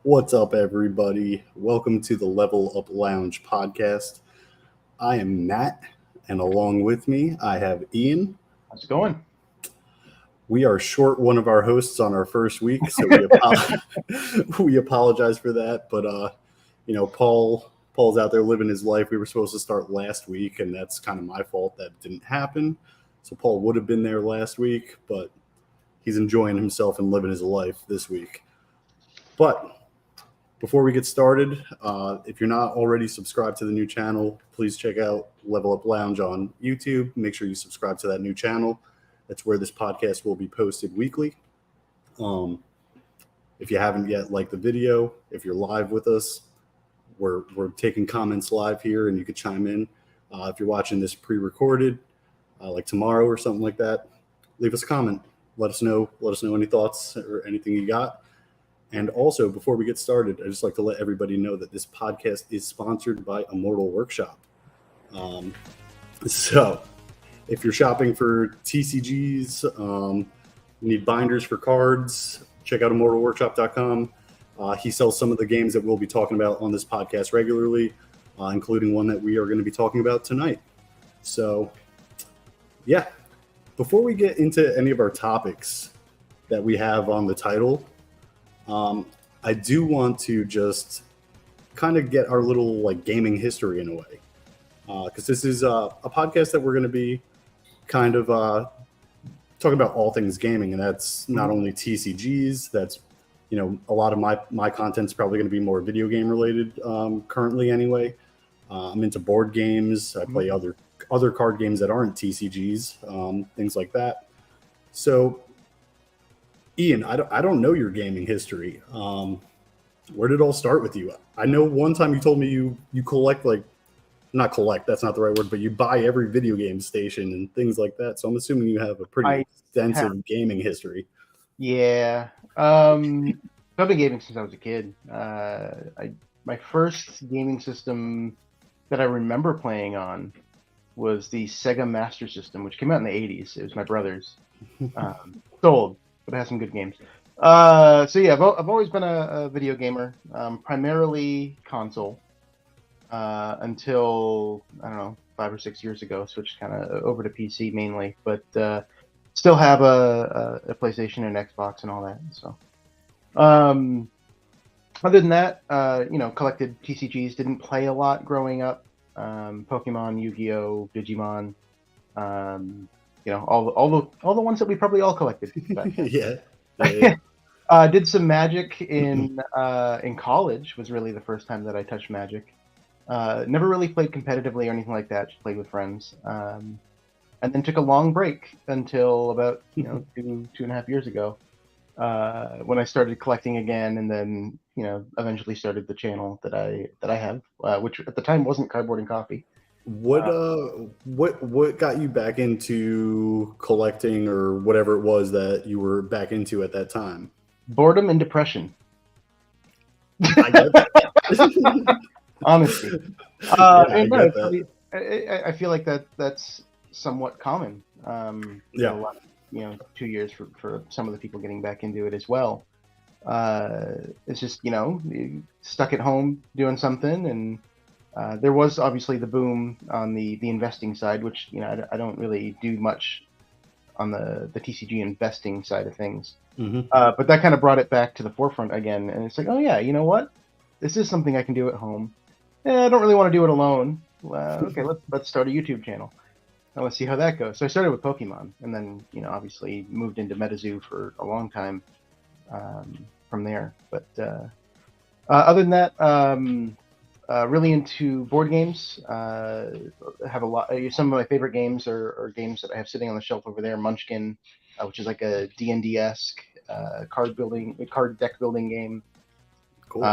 What's up, everybody? Welcome to the Level Up Lounge podcast. I am Matt, and along with me, I have Ian. How's it going? We are short one of our hosts on our first week, so we apologize for that. But Paul's out there living his life. We were supposed to start last week, and that's kind of my fault that didn't happen. So Paul would have been there last week, but he's enjoying himself and living his life this week. But before we get started, if you're not already subscribed to the new channel, please check out Level Up Lounge on YouTube. Make sure you subscribe to that new channel. That's where this podcast will be posted weekly. If you haven't yet liked the video, if you're live with us, we're taking comments live here, and you could chime in. If you're watching this pre-recorded, like tomorrow or something like that, leave us a comment. Let us know any thoughts or anything you got. And also, before we get started, I'd just like to let everybody know that this podcast is sponsored by Immortal Workshop. So if you're shopping for TCGs, you need binders for cards, check out immortalworkshop.com. He sells some of the games that we'll be talking about on this podcast regularly, including one that we are going to be talking about tonight. So, yeah, before we get into any of our topics that we have on the title, I do want to just kind of get our little gaming history in a way, because this is a podcast that we're going to be kind of talking about all things gaming, and that's not only TCGs. That's a lot of my content's probably going to be more video game related currently anyway. I'm into board games. I play other card games that aren't TCGs, things like that. So, Ian, I don't know your gaming history. Where did it all start with you? I know one time you told me you collect, not collect, that's not the right word, but you buy every video game station and things like that. So I'm assuming you have a pretty extensive gaming history. Yeah. I've been gaming since I was a kid. My first gaming system that I remember playing on was the Sega Master System, which came out in the 80s. It was my brother's. It's old, but it has some good games. So yeah, I've always been a video gamer, primarily console, until, I don't know, 5 or 6 years ago, switched kind of over to PC mainly, but still have a PlayStation and Xbox and all that. So, other than that, collected TCGs, didn't play a lot growing up. Pokemon, Yu-Gi-Oh, Digimon, all the ones that we probably all collected. Yeah. Did some Magic in college. Was really the first time that I touched Magic. Never really played competitively or anything like that. Just played with friends. And then took a long break until about 2.5 years ago, when I started collecting again, and then eventually started the channel that I have, which at the time wasn't Cardboard and Coffee. What got you back into collecting, or whatever it was that you were back into at that time? Boredom and depression. I get that. Honestly. I get that. I feel like that's somewhat common. Yeah. 2 years for some of the people getting back into it as well. It's just, stuck at home doing something, and there was obviously the boom on the investing side, which I don't really do much on the TCG investing side of things. Mm-hmm. But that kind of brought it back to the forefront again, and it's like, oh yeah, you know what? This is something I can do at home. I don't really want to do it alone. Okay, let's start a YouTube channel. And let's see how that goes. So I started with Pokemon, and then obviously moved into MetaZoo for a long time from there. But other than that, really into board games. Have a lot. Some of my favorite games are games that I have sitting on the shelf over there. Munchkin, which is like a D&D-esque card deck building game. Cool.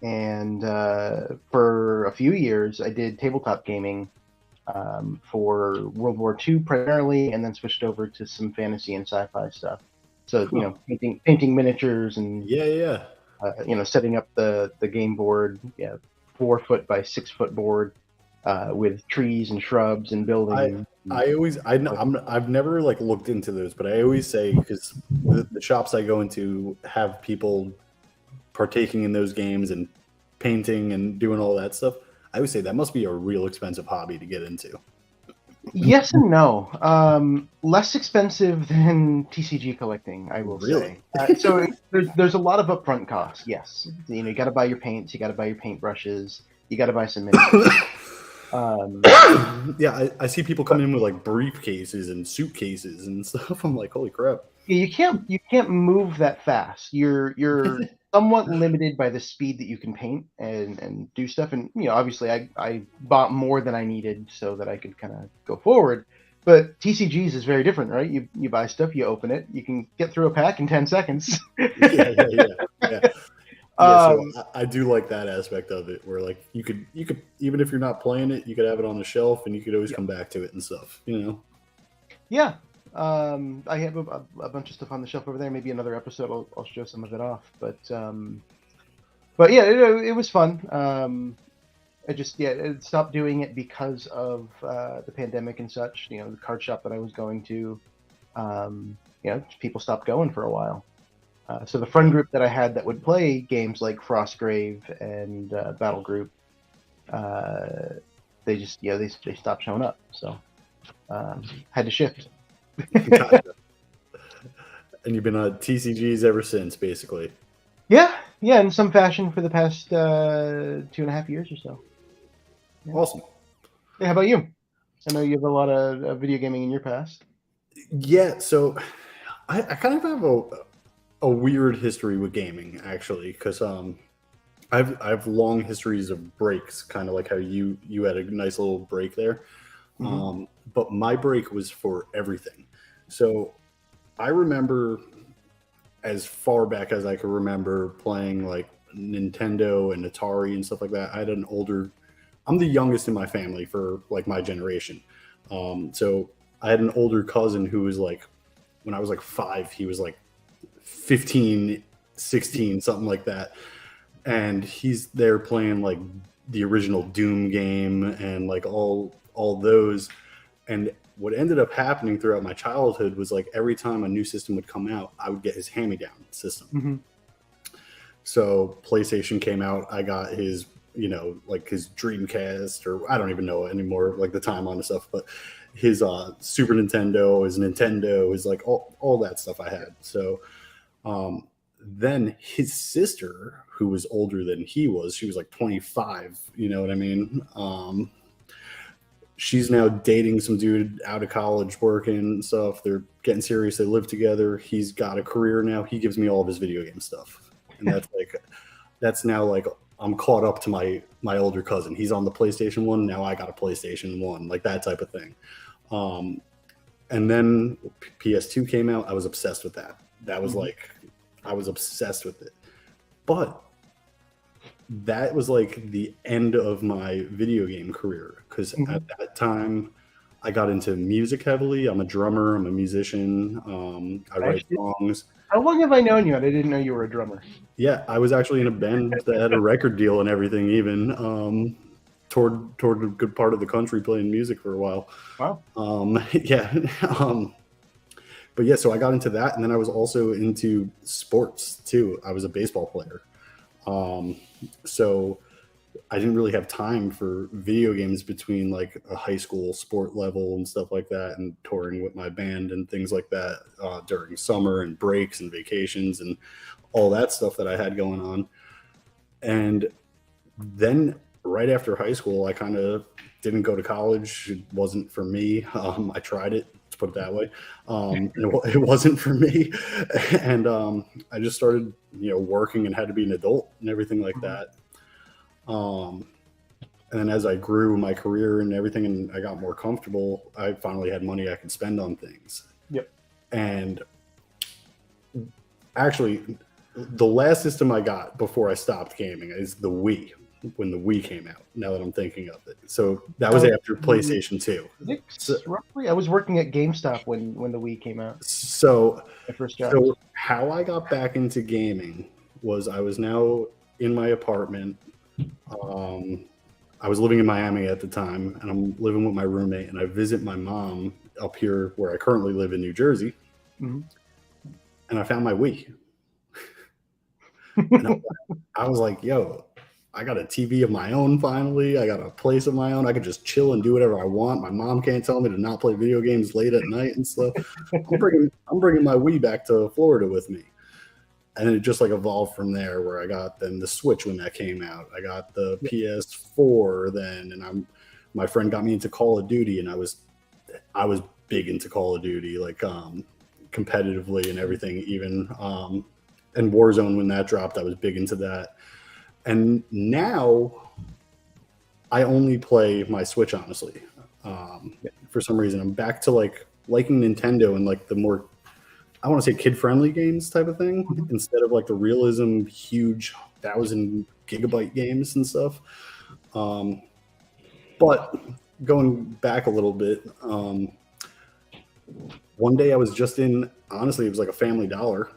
And for a few years, I did tabletop gaming for World War II primarily, and then switched over to some fantasy and sci-fi stuff. So painting miniatures and setting up the game board, 4 foot by 6 foot board with trees and shrubs and buildings. I've never looked into those, but I always say, because the shops I go into have people partaking in those games and painting and doing all that stuff, I would say that must be a real expensive hobby to get into. Yes and no. Less expensive than TCG collecting, I will Really? say. So there's a lot of upfront costs. Yes, you know, you got to buy your paints, you got to buy your paintbrushes, you got to buy some miniatures. Yeah, I see people come in with like briefcases and suitcases and stuff. I'm like, holy crap. You can't move that fast. You're somewhat limited by the speed that you can paint and do stuff. And you know, obviously, I bought more than I needed so that I could kind of go forward. But TCGs is very different, right? You buy stuff, you open it, you can get through a pack in 10 seconds. Yeah. So I do like that aspect of it, where like you could even if you're not playing it, you could have it on the shelf and you could always come back to it and stuff. You know. Yeah. I have a bunch of stuff on the shelf over there. Maybe another episode I'll show some of it off. But yeah, it was fun. I just I stopped doing it because of the pandemic and such. You know, the card shop that I was going to, you know, people stopped going for a while. So the friend group that I had that would play games like Frostgrave and Battle Group, they just they stopped showing up. So had to shift. Gotcha. And you've been on TCGs ever since, basically. Yeah, in some fashion for the past 2.5 years or so. Yeah. Awesome. Hey, how about you? I know you have a lot of video gaming in your past. Yeah, so I kind of have a weird history with gaming, actually, because I've long histories of breaks, kind of like how you had a nice little break there. Mm-hmm. But my break was for everything. So I remember, as far back as I could remember, playing like Nintendo and Atari and stuff like that. I'm the youngest in my family for like my generation. So I had an older cousin who was like, when I was like 5, he was like 15, 16, something like that. And he's there playing like the original Doom game and like all those. And what ended up happening throughout my childhood was like every time a new system would come out, I would get his hand-me-down system. Mm-hmm. So PlayStation came out, I got his, you know, like his Dreamcast, or I don't even know anymore, like the time on the stuff, but his Super Nintendo, his Nintendo, his like all that stuff I had. So then his sister, who was older than he was, she was like 25, you know what I mean? She's now dating some dude out of college, working and stuff. They're getting serious. They live together. He's got a career now. He gives me all of his video game stuff. And that's now like I'm caught up to my older cousin. He's on the PlayStation 1. Now I got a PlayStation 1, like that type of thing. And then PS2 came out. I was obsessed with that. That was like, I was obsessed with it. But that was like the end of my video game career, because at that time I got into music heavily. I'm a drummer. I'm a musician. I write songs. How long have I known you? I didn't know you were a drummer. Yeah, I was actually in a band that had a record deal and everything, even toured a good part of the country playing music for a while. Wow. Yeah. But yeah, so I got into that, and then I was also into sports too. I was a baseball player. So I didn't really have time for video games between like a high school sport level and stuff like that, and touring with my band and things like that during summer and breaks and vacations and all that stuff that I had going on. And then right after high school, I kind of didn't go to college. It wasn't for me. I tried it, to put it that way. It wasn't for me. And I just started, working and had to be an adult and everything like that. And then as I grew my career and everything, and I got more comfortable, I finally had money I could spend on things. Yep. And actually, the last system I got before I stopped gaming is the Wii, when the Wii came out, now that I'm thinking of it. So that was after PlayStation 2. Roughly. I was working at GameStop when the Wii came out. So my first job. So how I got back into gaming was I was now in my apartment. I was living in Miami at the time, and I'm living with my roommate, and I visit my mom up here where I currently live in New Jersey. Mm-hmm. And I found my Wii. And I was like, yo, I got a TV of my own finally. I got a place of my own. I could just chill and do whatever I want. My mom can't tell me to not play video games late at night and stuff. I'm bringing my Wii back to Florida with me. And it just like evolved from there, where I got then the Switch when that came out. I got the PS4 then, and my friend got me into Call of Duty, and I was big into Call of Duty, like competitively and everything. Even and Warzone when that dropped, I was big into that. And now I only play my Switch, honestly. For some reason, I'm back to like liking Nintendo and like the more, I want to say, kid-friendly games type of thing, instead of like the realism, huge 1,000 gigabyte games and stuff. But going back a little bit, one day I was just in, honestly, it was like a Family Dollar,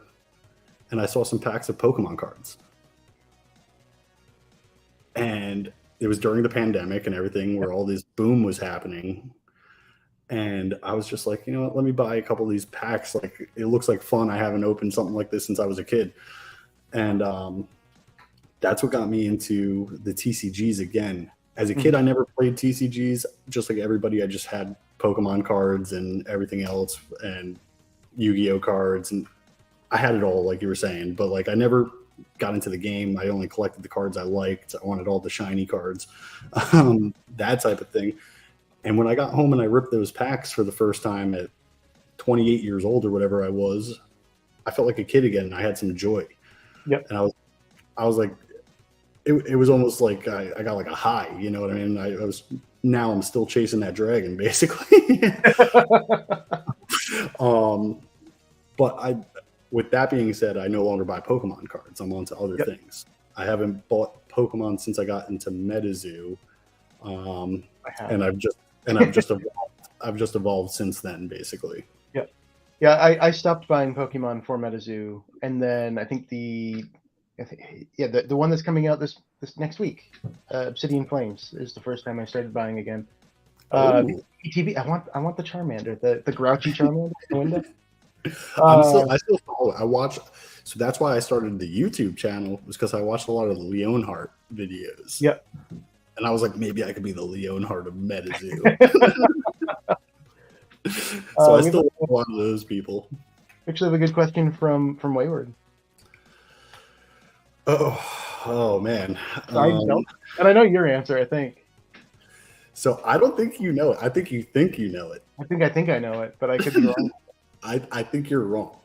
and I saw some packs of Pokemon cards. And it was during the pandemic and everything, where all this boom was happening. And I was just like, you know what, let me buy a couple of these packs. Like, it looks like fun. I haven't opened something like this since I was a kid. And that's what got me into the TCGs again. As a kid, I never played TCGs. Just like everybody, I just had Pokemon cards and everything else, and Yu-Gi-Oh cards, and I had it all, like you were saying. But like, I never got into the game. I only collected the cards I liked. I wanted all the shiny cards, that type of thing. And when I got home and I ripped those packs for the first time at 28 years old or whatever I was, I felt like a kid again. And I had some joy. Yep. And I was like, it was almost like I got like a high, you know what I mean? Now I'm still chasing that dragon, basically. But with that being said, I no longer buy Pokemon cards. I'm on to other things. I haven't bought Pokemon since I got into MetaZoo. And I've just evolved since then, basically. Yeah, I stopped buying Pokemon for MetaZoo, and then I think the one that's coming out this next week, Obsidian Flames, is the first time I started buying again. ETB, I want the Charmander, the grouchy Charmander in the window. I still follow it. I watch, so that's why I started the YouTube channel, was because I watched a lot of the Leonhardt videos. Yep. And I was like, maybe I could be the Leonhardt of MetaZoo. So I still like a lot of those people. Actually, have a good question from Wayward. Oh man. And I know your answer, I think. So I don't think you know it. I think you think you know it. I think I know it, but I could be wrong. I think you're wrong.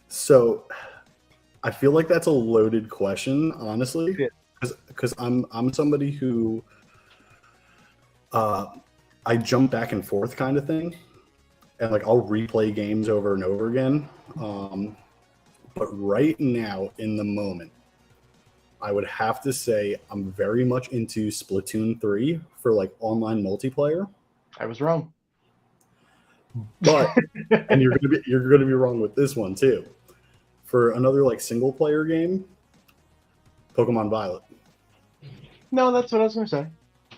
So I feel like that's a loaded question, honestly, because I'm somebody who I jump back and forth kind of thing, and like I'll replay games over and over again. But right now, in the moment, I would have to say I'm very much into Splatoon 3 for like online multiplayer. I was wrong. But and you're gonna be wrong with this one too. For another like single player game, Pokemon Violet. No, that's what I was gonna say.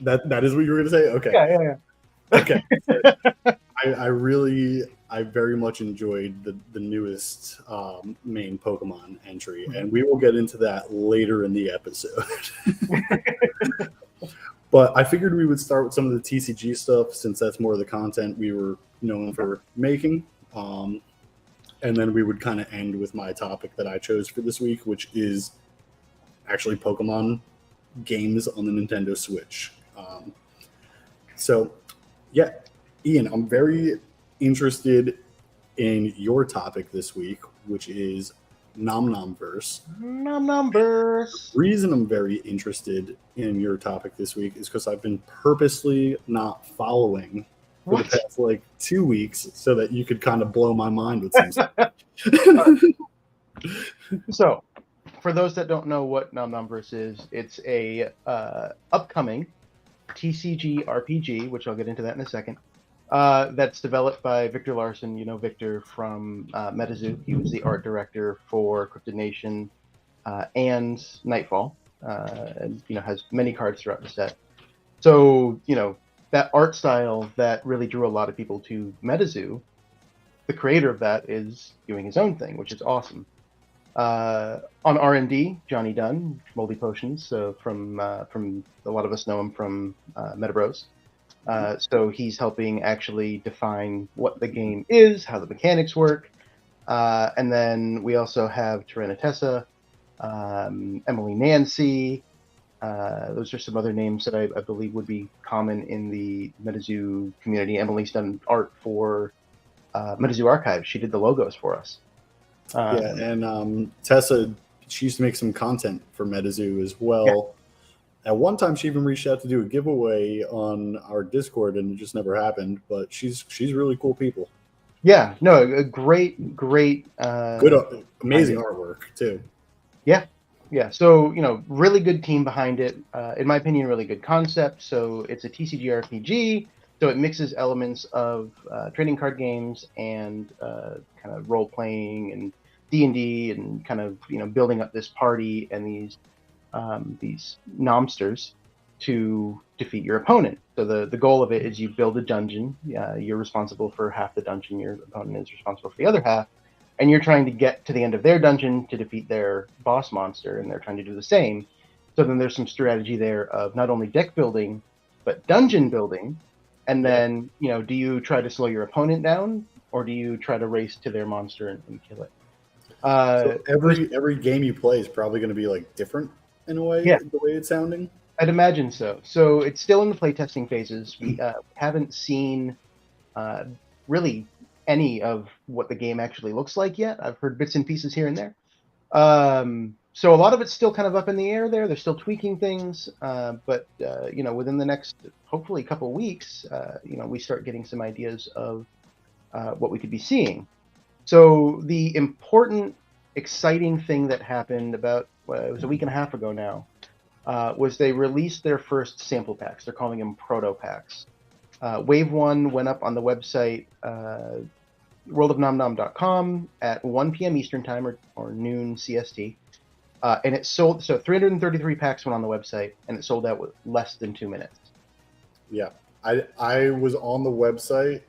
That is what you were gonna say? Okay. Yeah. Okay. I very much enjoyed the newest main Pokemon entry, and we will get into that later in the episode. But I figured we would start with some of the TCG stuff, since that's more of the content we were known for making. And then we would kind of end with my topic that I chose for this week, which is actually Pokemon games on the Nintendo Switch. So, yeah, Ian, I'm very interested in your topic this week, which is Nom Nom Verse. Nom Nom Verse. The reason I'm very interested in your topic this week is because I've been purposely not following for the past like 2 weeks so that you could kind of blow my mind with some stuff. So, for those that don't know what Nom Nom Verse is, it's a upcoming TCG RPG, which I'll get into that in a second. That's developed by Victor Larson. You know Victor from MetaZoo. He was the art director for Cryptid Nation and Nightfall, and has many cards throughout the set. So that art style that really drew a lot of people to MetaZoo. The creator of that is doing his own thing, which is awesome. On R&D, Johnny Dunn, Moldy Potions. So from a lot of us know him from Metabros. So he's helping actually define what the game is, how the mechanics work. And then we also have Tessa, Emily Nancy. Those are some other names that I believe would be common in the MetaZoo community. Emily's done art for MetaZoo Archive. She did the logos for us. And Tessa, she used to make some content for MetaZoo as well. Yeah. At one time, she even reached out to do a giveaway on our Discord, and it just never happened. But she's really cool people. Yeah, no, a great, good, amazing artwork too. Yeah. So really good team behind it. In my opinion, really good concept. So it's a TCG RPG. So it mixes elements of trading card games and kind of role playing and D&D and kind of building up this party and these nomsters to defeat your opponent. So the goal of it is you build a dungeon. You're responsible for half the dungeon. Your opponent is responsible for the other half. And you're trying to get to the end of their dungeon to defeat their boss monster, and they're trying to do the same. So then there's some strategy there of not only deck building, but dungeon building. And then, do you try to slow your opponent down, or do you try to race to their monster and kill it? So every game you play is probably going to be like different in a way, the way it's sounding. I'd imagine so. So it's still in the playtesting phases. We haven't seen really any of what the game actually looks like yet. I've heard bits and pieces here and there. So a lot of it's still kind of up in the air there. They're still tweaking things. But within the next, hopefully, couple weeks, we start getting some ideas of what we could be seeing. So the important, exciting thing that happened about, it was a week and a half ago now, was they released their first sample packs. They're calling them proto packs. Wave 1 went up on the website, worldofnomnom.com at 1 p.m. Eastern Time or noon CST. And it sold, so 333 packs went on the website, and it sold out with less than 2 minutes. Yeah. I was on the website,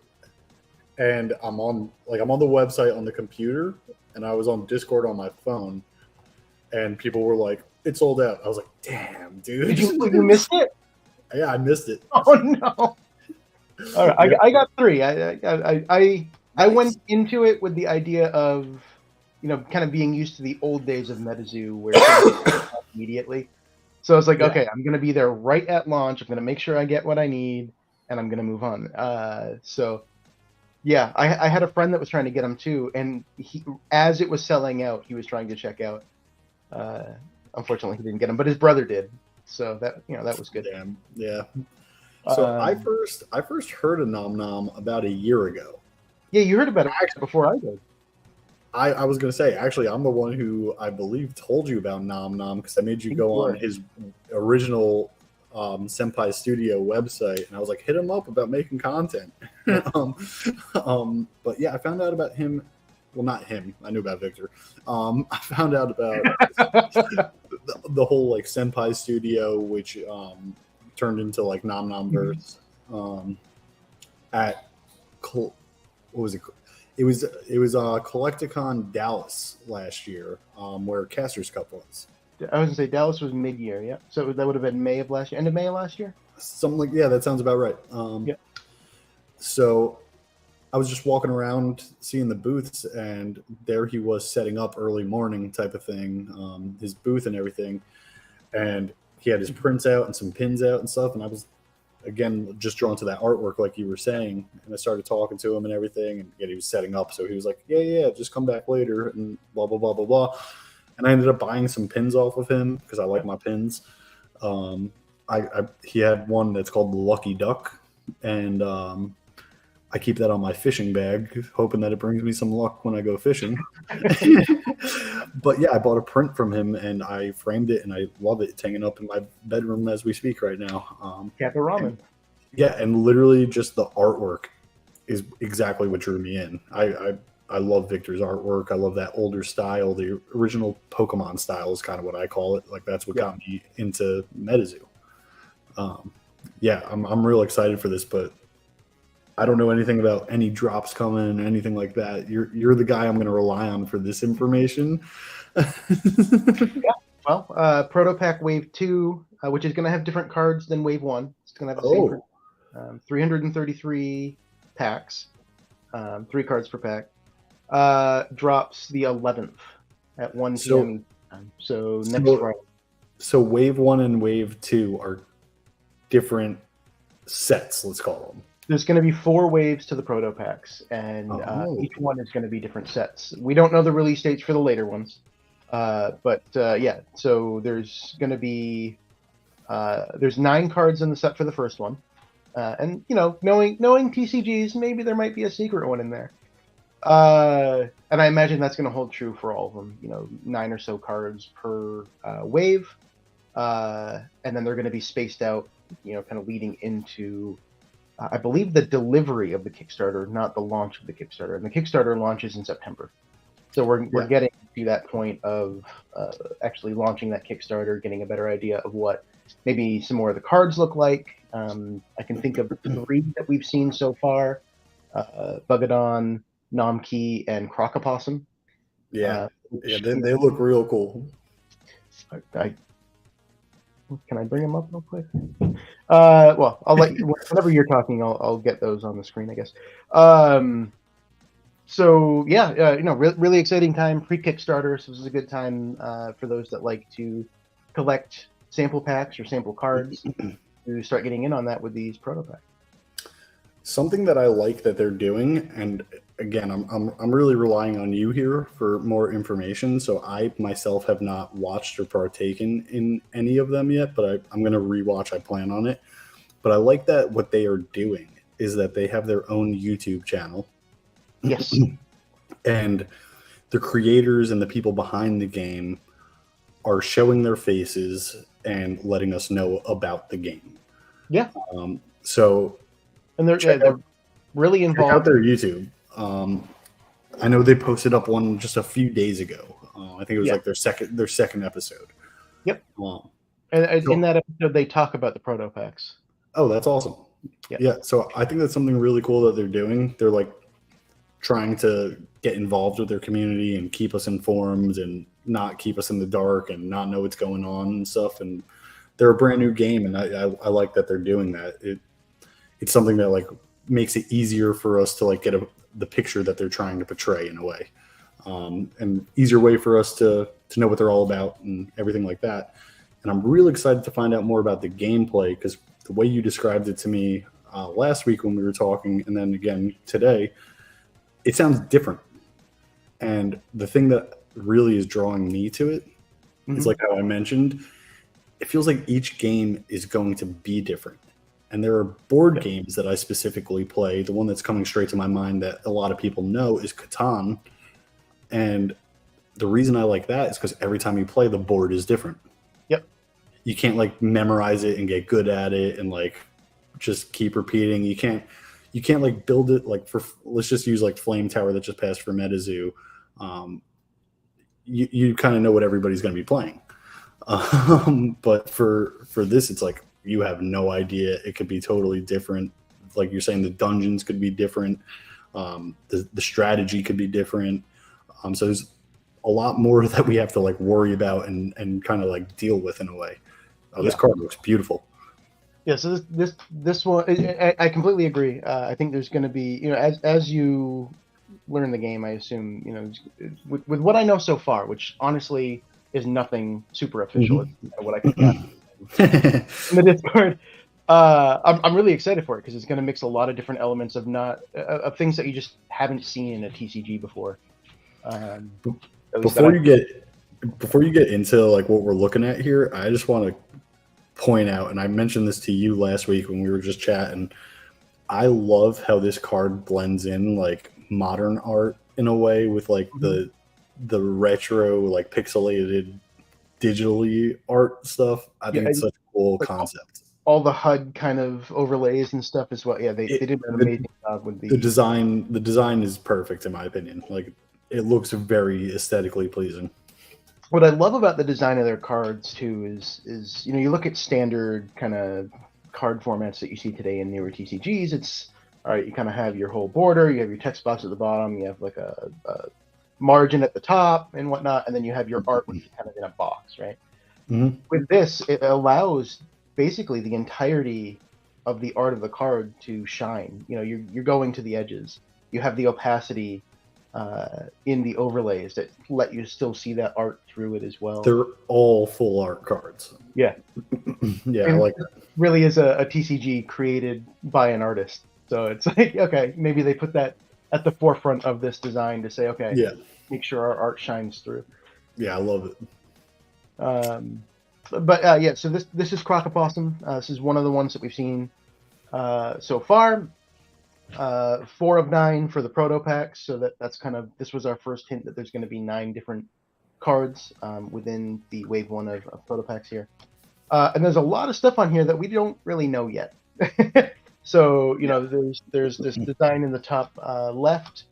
and I'm on the website on the computer, and I was on Discord on my phone, and people were like, "It sold out." I was like, "Damn, dude." Did you miss it? Yeah, I missed it. Oh no. All right, I got 3. I went into it with the idea of, kind of being used to the old days of MetaZoo where immediately. So I was like, okay, I'm going to be there right at launch. I'm going to make sure I get what I need, and I'm going to move on. I had a friend that was trying to get them too, and as it was selling out, he was trying to check out. Unfortunately, he didn't get them, but his brother did. So that was good. Damn. Yeah. So I first heard of Nom Nom about a year ago. Yeah, you heard about it before I did. I was going to say, actually, I'm the one who I believe told you about Nom Nom because I made you go on his original Senpai Studio website, and I was like, hit him up about making content. But yeah, I found out about him. Well, not him. I knew about Victor. I found out about the whole like Senpai Studio, which turned into like Nom Nom Verse at what was it? It was Collecticon Dallas last year, where Caster's Cup was. I was gonna say Dallas was mid-year, yeah. So that would have been May of last year, end of May of last year. Something like that sounds about right. So I was just walking around seeing the booths, and there he was setting up early morning type of thing, his booth and everything, and he had his prints out and some pins out and stuff, and I was again just drawn to that artwork like you were saying, and I started talking to him and everything, and he was setting up, so he was like, yeah, just come back later and blah blah blah blah blah, and I ended up buying some pins off of him because I like my pins. He had one that's called the Lucky Duck, and I keep that on my fishing bag, hoping that it brings me some luck when I go fishing. But yeah, I bought a print from him, and I framed it, and I love it. It's hanging up in my bedroom as we speak right now. Kappa Ramen. And literally just the artwork is exactly what drew me in. I love Victor's artwork. I love that older style. The original Pokemon style is kind of what I call it. Like that's what got me into MetaZoo. I'm real excited for this, but I don't know anything about any drops coming, anything like that. You're the guy I'm going to rely on for this information. Well, Proto Pack Wave 2, which is going to have different cards than Wave 1. It's going to have the same 333 packs, 3 cards per pack. Drops the 11th at 1 p.m. So next Friday. So Wave 1 and Wave 2 are different sets, let's call them. There's going to be 4 waves to the Proto Packs, and each one is going to be different sets. We don't know the release dates for the later ones. But yeah, so there's going to be there's 9 cards in the set for the first one, and you know, knowing TCGs, maybe there might be a secret one in there. And I imagine that's going to hold true for all of them. You know, 9 or so cards per wave, and then they're going to be spaced out. You know, kind of leading into, I believe, the delivery of the Kickstarter, not the launch of the Kickstarter. And the Kickstarter launches in September. So we're getting to that point of actually launching that Kickstarter, getting a better idea of what maybe some more of the cards look like. I can think of 3 that we've seen so far: Bugadon, Nomkey, and Crocopossum. Yeah, they look real cool. Can I bring them up real quick? Well, I'll let you, whenever you're talking, I'll get those on the screen, I guess. So yeah, you know, really exciting time pre-Kickstarter. So this is a good time for those that like to collect sample packs or sample cards to start getting in on that with these proto packs. Something that I like that they're doing, and again, I'm really relying on you here for more information. So I myself have not watched or partaken in any of them yet, but I'm going to rewatch. I plan on it. But I like that what they are doing is that they have their own YouTube channel. Yes. And the creators and the people behind the game are showing their faces and letting us know about the game. Yeah. And they're really involved. Check out their YouTube. I know they posted up one just a few days ago. I think it was like their second episode. Yep. And in that episode, they talk about the proto packs. Oh, that's awesome. Yeah. So I think that's something really cool that they're doing. They're like trying to get involved with their community and keep us informed and not keep us in the dark and not know what's going on and stuff. And they're a brand new game, and I like that they're doing that. It's something that like makes it easier for us to like get the picture that they're trying to portray in a way, and easier way for us to know what they're all about and everything like that. And I'm really excited to find out more about the gameplay, because the way you described it to me last week when we were talking, and then again today, it sounds different. And the thing that really is drawing me to it is like how I mentioned, it feels like each game is going to be different. And there are board games that I specifically play. The one that's coming straight to my mind that a lot of people know is Catan. And the reason I like that is because every time you play, the board is different. Yep. You can't like memorize it and get good at it and like just keep repeating. You can't like build it like for, let's just use like Flame Tower that just passed for MetaZoo. You kind of know what everybody's going to be playing. But for this, it's like, you have no idea. It could be totally different. Like you're saying, the dungeons could be different. The strategy could be different. So there's a lot more that we have to like worry about and kind of like deal with in a way. This card looks beautiful. Yeah. So this one, I completely agree. I think there's going to be, you know, as you learn the game, I assume, you know, with what I know so far, which honestly is nothing super official. It's what I can gather in the Discord. I'm really excited for it because it's going to mix a lot of different elements of things that you just haven't seen in a TCG before. Before you get into like what we're looking at here, I just want to point out, and I mentioned this to you last week when we were just chatting, I love how this card blends in like modern art in a way with like the retro like pixelated digitally art stuff. I think it's such a cool concept. All the HUD kind of overlays and stuff as well. Yeah, they did an amazing job with the design. The design is perfect in my opinion. Like it looks very aesthetically pleasing. What I love about the design of their cards too is you know, you look at standard kind of card formats that you see today in newer TCGs. It's all right. You kind of have your whole border. You have your text box at the bottom. You have like a margin at the top and whatnot, and then you have your art, which is kind of in a box, right? Mm-hmm. With this, it allows basically the entirety of the art of the card to shine. You know, you're going to the edges. You have the opacity in the overlays that let you still see that art through it as well. They're all full art cards. Yeah. Yeah, I And like that. really is a TCG created by an artist. So it's like, okay, maybe they put that at the forefront of this design to say, okay, Yeah. make sure our art shines through. Yeah, I love it. But yeah, so this is Crocopossum. This is one of the ones that we've seen so far. 4 of 9 for the proto packs. So that's kind of, this was our first hint that there's going to be 9 different cards within the wave 1 of proto packs here. And there's a lot of stuff on here that we don't really know yet. So, you know, there's this design in the top left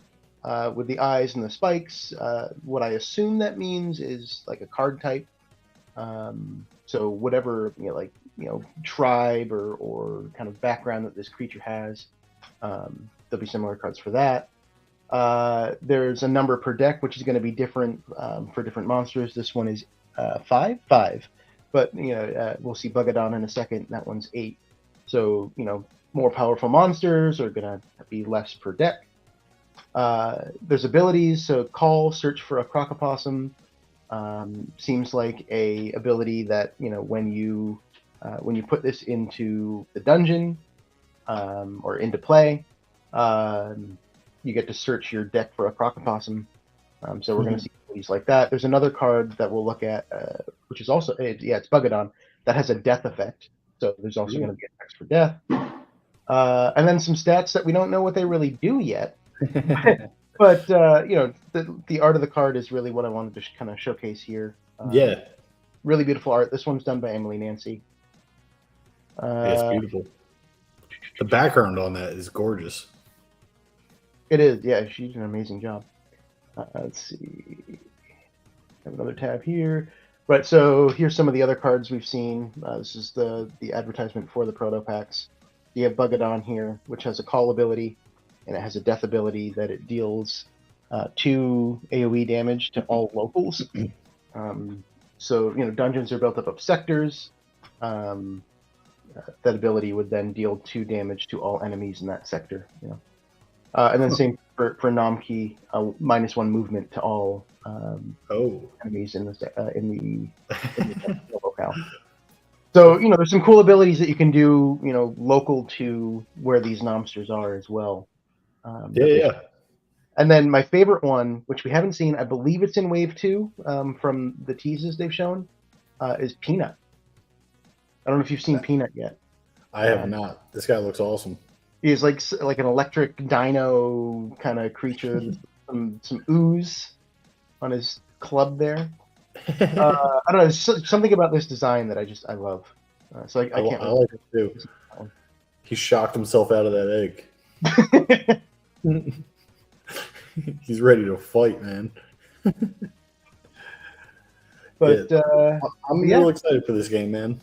with the eyes and the spikes. What I assume that means is like a card type. So whatever, tribe or kind of background that this creature has, there'll be similar cards for that. There's a number per deck, which is going to be different for different monsters. This one is 5, but we'll see Bugadon in a second. That one's 8. So more powerful monsters are going to be less per deck. There's abilities. So call, search for a Crocopossum. Seems like a ability that when you put this into the dungeon or into play, you get to search your deck for a Crocopossum. So we're going to see abilities like that. There's another card that we'll look at, which is also it's Bugadon, that has a death effect. So there's also going to be effects for death, and then some stats that we don't know what they really do yet. But the art of the card is really what I wanted to kind of showcase here. Yeah, really beautiful art. This one's done by Emily Nancy. it's beautiful. The background on that is gorgeous. It is, yeah. She did an amazing job. Let's see. Have another tab here. Right, so here's some of the other cards we've seen. This is the advertisement for the proto packs. You have Bugadon here, which has a call ability, and it has a death ability that it deals 2 AoE damage to all locals. So dungeons are built up of sectors. That ability would then deal 2 damage to all enemies in that sector. And then same for Namki, -1 movement to all enemies in the locale. So there's some cool abilities that you can do local to where these nomsters are as well. Yeah. And then my favorite one, which we haven't seen, I believe it's in Wave 2 from the teases they've shown, is Peanut. I don't know if you've seen Peanut yet. I have not. This guy looks awesome. He's like an electric dino kind of creature. some ooze on his club there. I don't know. There's something about this design that I love. So I can't. I like it too. He shocked himself out of that egg. He's ready to fight, man. But I'm real excited for this game, man.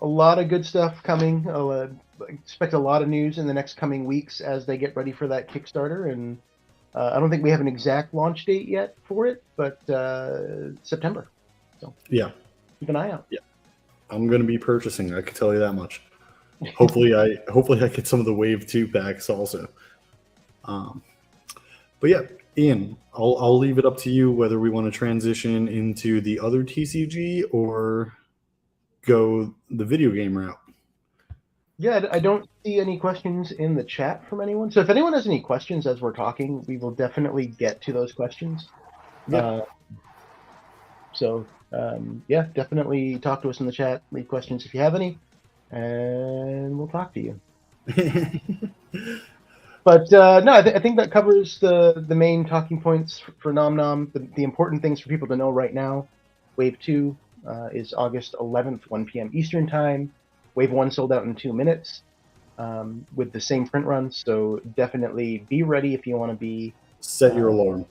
A lot of good stuff coming. I expect a lot of news in the next coming weeks as they get ready for that Kickstarter. And I don't think we have an exact launch date yet for it, but September. So yeah, keep an eye out. Yeah, I'm going to be purchasing. I can tell you that much. Hopefully, I get some of the Wave 2 packs also. But yeah, Ian, I'll leave it up to you whether we want to transition into the other TCG or go the video game route. Yeah, I don't see any questions in the chat from anyone. So if anyone has any questions as we're talking, we will definitely get to those questions. Yeah. Definitely talk to us in the chat. Leave questions if you have any, and we'll talk to you. But no, I think that covers the main talking points for Nom Nom. The important things for people to know right now. Wave 2 is August 11th, 1 p.m. Eastern Time. Wave 1 sold out in 2 minutes with the same print run. So definitely be ready if you want to be. Set your alarm.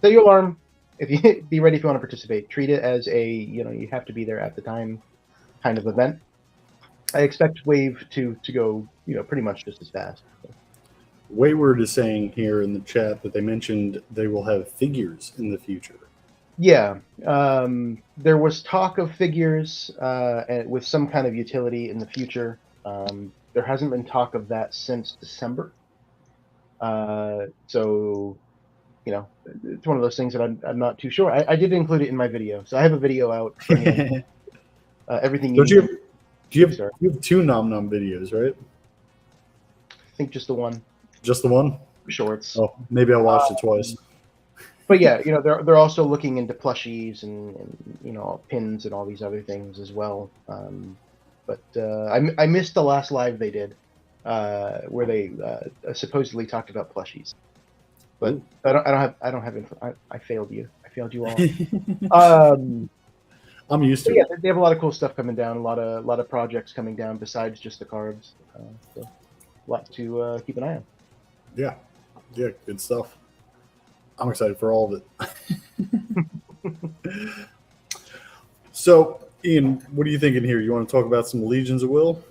Set your alarm. If you be ready if you want to participate. Treat it as a you have to be there at the time kind of event. I expect Wave 2 to go pretty much just as fast. So. Wayward is saying here in the chat that they mentioned they will have figures in the future. Yeah, there was talk of figures with some kind of utility in the future. There hasn't been talk of that since December. So, you know, it's one of those things that I'm not too sure. I did include it in my video, so I have a video out for anyone. Everything you Don't you need. have, you have 2 Nom Nom videos, right? I think just the one. Just the one? Shorts. Oh, maybe I watched it twice. But yeah, you know, they're also looking into plushies and you know, pins and all these other things as well. But I missed the last live they did, where they supposedly talked about plushies. But Ooh. I don't have info. I failed you. I failed you all. I'm used to yeah, it. they have a lot of cool stuff coming down. A lot of projects coming down besides just the cards. So a lot to keep an eye on. Yeah, good stuff. I'm excited for all of it. So, Ian, what are you thinking here? You want to talk about some Legions of Will?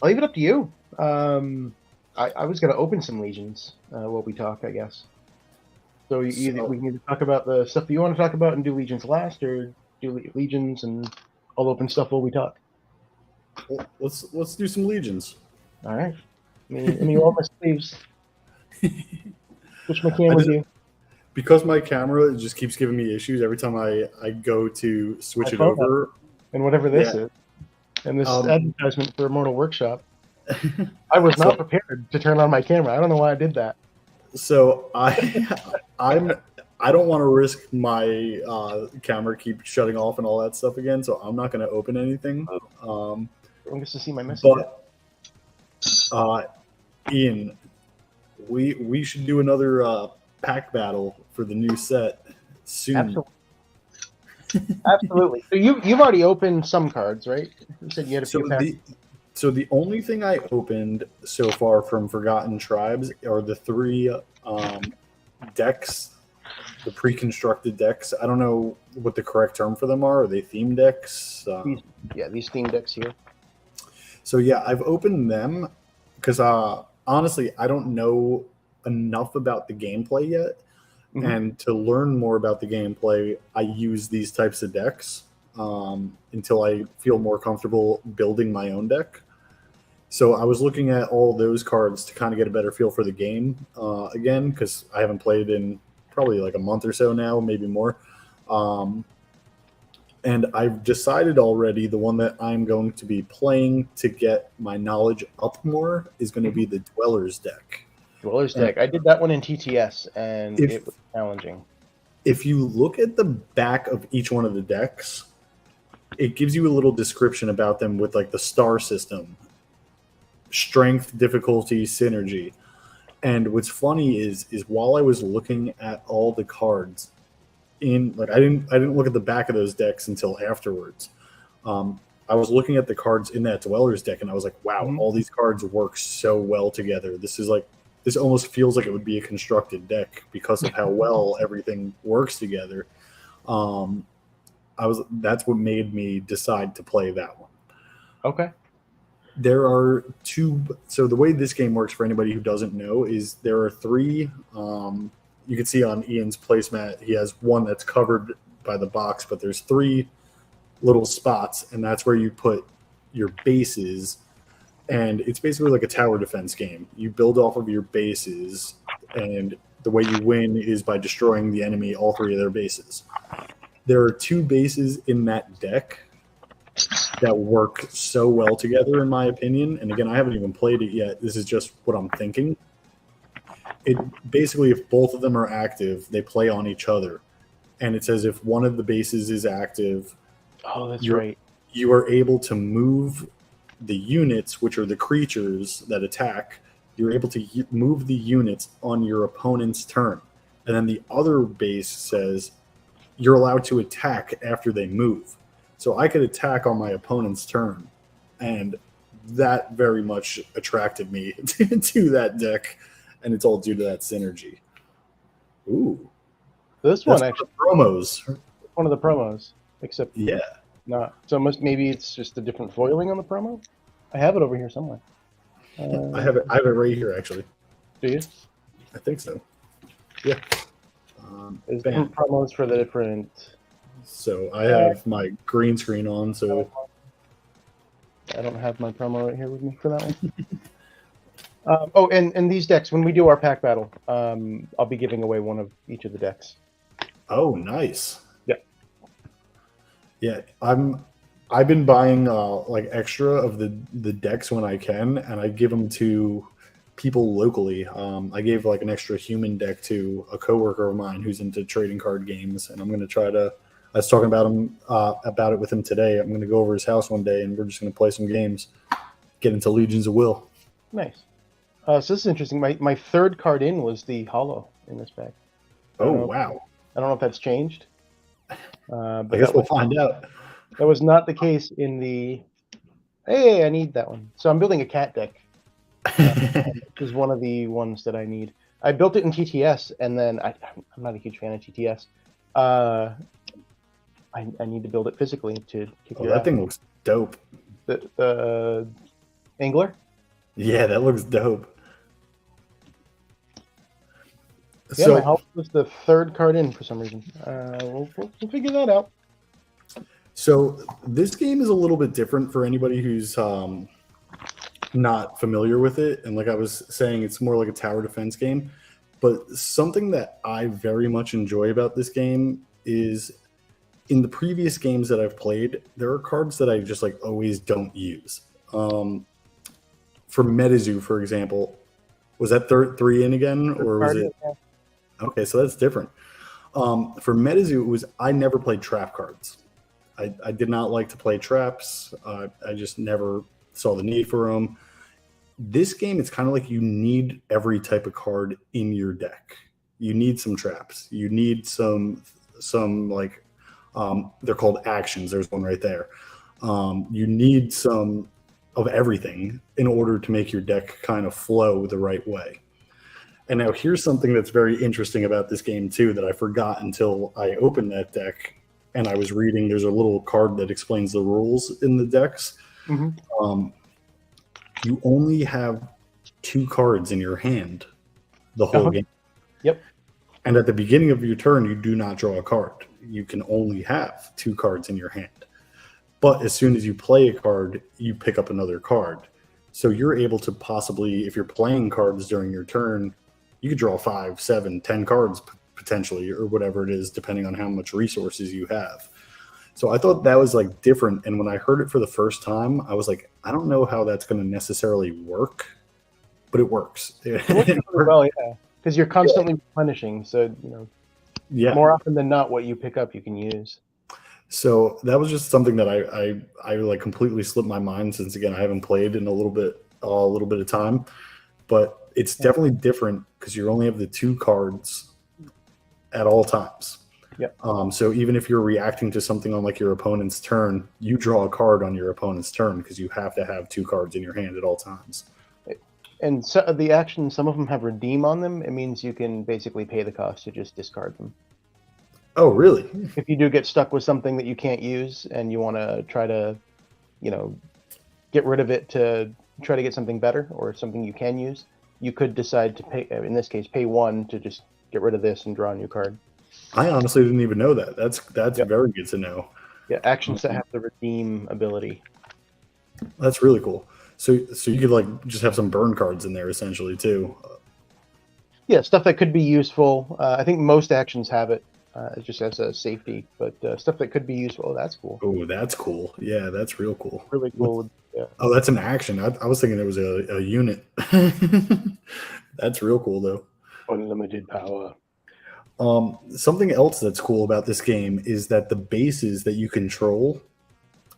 I'll leave it up to you. I was going to open some Legions while we talk, I guess. So we can either talk about the stuff that you want to talk about and do Legions last, or do Legions and I'll open stuff while we talk. Well, let's do some Legions. All right. Let me roll my sleeves. Switch my camera with you. Because my camera just keeps giving me issues every time I go to switch it over. And whatever this is. And this advertisement for Immortal Workshop. I was not prepared to turn on my camera. I don't know why I did that. So I don't want to risk my camera keep shutting off and all that stuff again, so I'm not going to open anything. I guess to see my message. But Ian, we should do another pack battle for the new set soon. Absolutely. So you've already opened some cards, right? You said you had a few packs. So the only thing I opened so far from Forgotten Tribes are the 3 decks, the pre-constructed decks. I don't know what the correct term for them are. Are they theme decks? These theme decks here. So yeah, I've opened them because honestly, I don't know enough about the gameplay yet. Mm-hmm. And to learn more about the gameplay, I use these types of decks until I feel more comfortable building my own deck. So I was looking at all those cards to kind of get a better feel for the game again, because I haven't played in probably like a month or so now, maybe more. And I've decided already the one that I'm going to be playing to get my knowledge up more is going to be the Dwellers deck. Dwellers deck. I did that one in TTS, and it was challenging. If you look at the back of each one of the decks, it gives you a little description about them with like the star system, strength, difficulty, synergy. And what's funny is while I was looking at all the cards in, like I didn't look at the back of those decks until afterwards. I was looking at the cards in that Dwellers deck, and I was like, wow, all these cards work so well together. This almost feels like it would be a constructed deck because of how well everything works together. That's what made me decide to play that one. Okay. There are 2. So the way this game works, for anybody who doesn't know, is there are 3. You can see on Ian's placemat, he has one that's covered by the box, but there's 3 little spots, and that's where you put your bases. And it's basically like a tower defense game. You build off of your bases, and the way you win is by destroying the enemy, all 3 of their bases. There are 2 bases in that deck that work so well together, in my opinion. And again, I haven't even played it yet. This is just what I'm thinking. It basically, if both of them are active, they play on each other. And it says if one of the bases is active, right. You are able to move the units, which are the creatures that attack. You're able to move the units on your opponent's turn. And then the other base says you're allowed to attack after they move. So I could attack on my opponent's turn. And that very much attracted me to that deck. And it's all due to that synergy. Ooh. This one actually. Promos. One of the promos. Except yeah. Not. So maybe it's just a different foiling on the promo? I have it over here somewhere. I have it right here, actually. Do you? I think so. Yeah. There's Bam. different promos for the different. So I have my green screen on, so I don't have my promo right here with me for that one. Oh, and these decks, when we do our pack battle, I'll be giving away one of each of the decks. oh, nice. Yeah. Yeah, I've been buying like extra of the decks when I can, and I give them to people locally. I gave like an extra human deck to a coworker of mine who's into trading card games, and I'm going to try to. I was talking about it with him today. I'm going to go over his house one day, and we're just going to play some games, get into Legions of Will. Nice. So this is interesting. My third card in was the Hollow in this pack. Oh, wow. I don't know if that's changed. But I guess we'll find out. That was not the case in the. Hey, I need that one. So I'm building a cat deck. Which is one of the ones that I need. I built it in TTS, and then I'm not a huge fan of TTS. I need to build it physically to kick your that ass. thing looks dope. The Angler? Yeah, that looks dope. Yeah, my house was the third card in for some reason. We'll figure that out. So this game is a little bit different for anybody who's not familiar with it. And like I was saying, it's more like a tower defense game. But something that I very much enjoy about this game is in the previous games that I've played, there are cards that I just like always don't use. For MetaZoo, for example, was that 3 in again, or was it? Okay, so that's different. For MetaZoo, it was I never played trap cards. I did not like to play traps. I just never saw the need for them. This game, it's kind of like you need every type of card in your deck. You need some traps. You need some like they're called actions. There's one right there. You need some of everything in order to make your deck kind of flow the right way. And now here's something that's very interesting about this game too that I forgot until I opened that deck and I was reading. There's a little card that explains the rules in the decks. Mm-hmm. You only have 2 cards in your hand the whole game. Yep. And at the beginning of your turn, you do not draw a card. You can only have 2 cards in your hand. But as soon as you play a card, you pick up another card. So you're able to possibly, if you're playing cards during your turn, you could draw 5, 7, 10 cards potentially, or whatever it is, depending on how much resources you have. So I thought that was like different. And when I heard it for the first time, I was like, I don't know how that's going to necessarily work, but it works. It works really well, yeah, because you're constantly replenishing. So more often than not, what you pick up, you can use. So that was just something that I like completely slipped my mind, since again I haven't played in a little bit of time, but it's definitely different because you only have the 2 cards at all times. Yeah. So even if you're reacting to something on like your opponent's turn, you draw a card on your opponent's turn because you have to have 2 cards in your hand at all times. And so the actions, some of them have redeem on them. It means you can basically pay the cost to just discard them. Oh, really? If you do get stuck with something that you can't use and you want to try to, get rid of it to try to get something better or something you can use, you could decide to pay, in this case, pay 1 to just get rid of this and draw a new card. I honestly didn't even know that. That's very good to know. Yeah, actions that have the redeem ability. That's really cool. So you could like just have some burn cards in there essentially too. Yeah, stuff that could be useful. I think most actions have it. Just as a safety, but stuff that could be useful. That's cool. Oh, that's cool. Yeah, that's real cool. Really cool. Yeah. Oh, that's an action. I was thinking it was a unit. That's real cool, though. Unlimited power. Something else that's cool about this game is that the bases that you control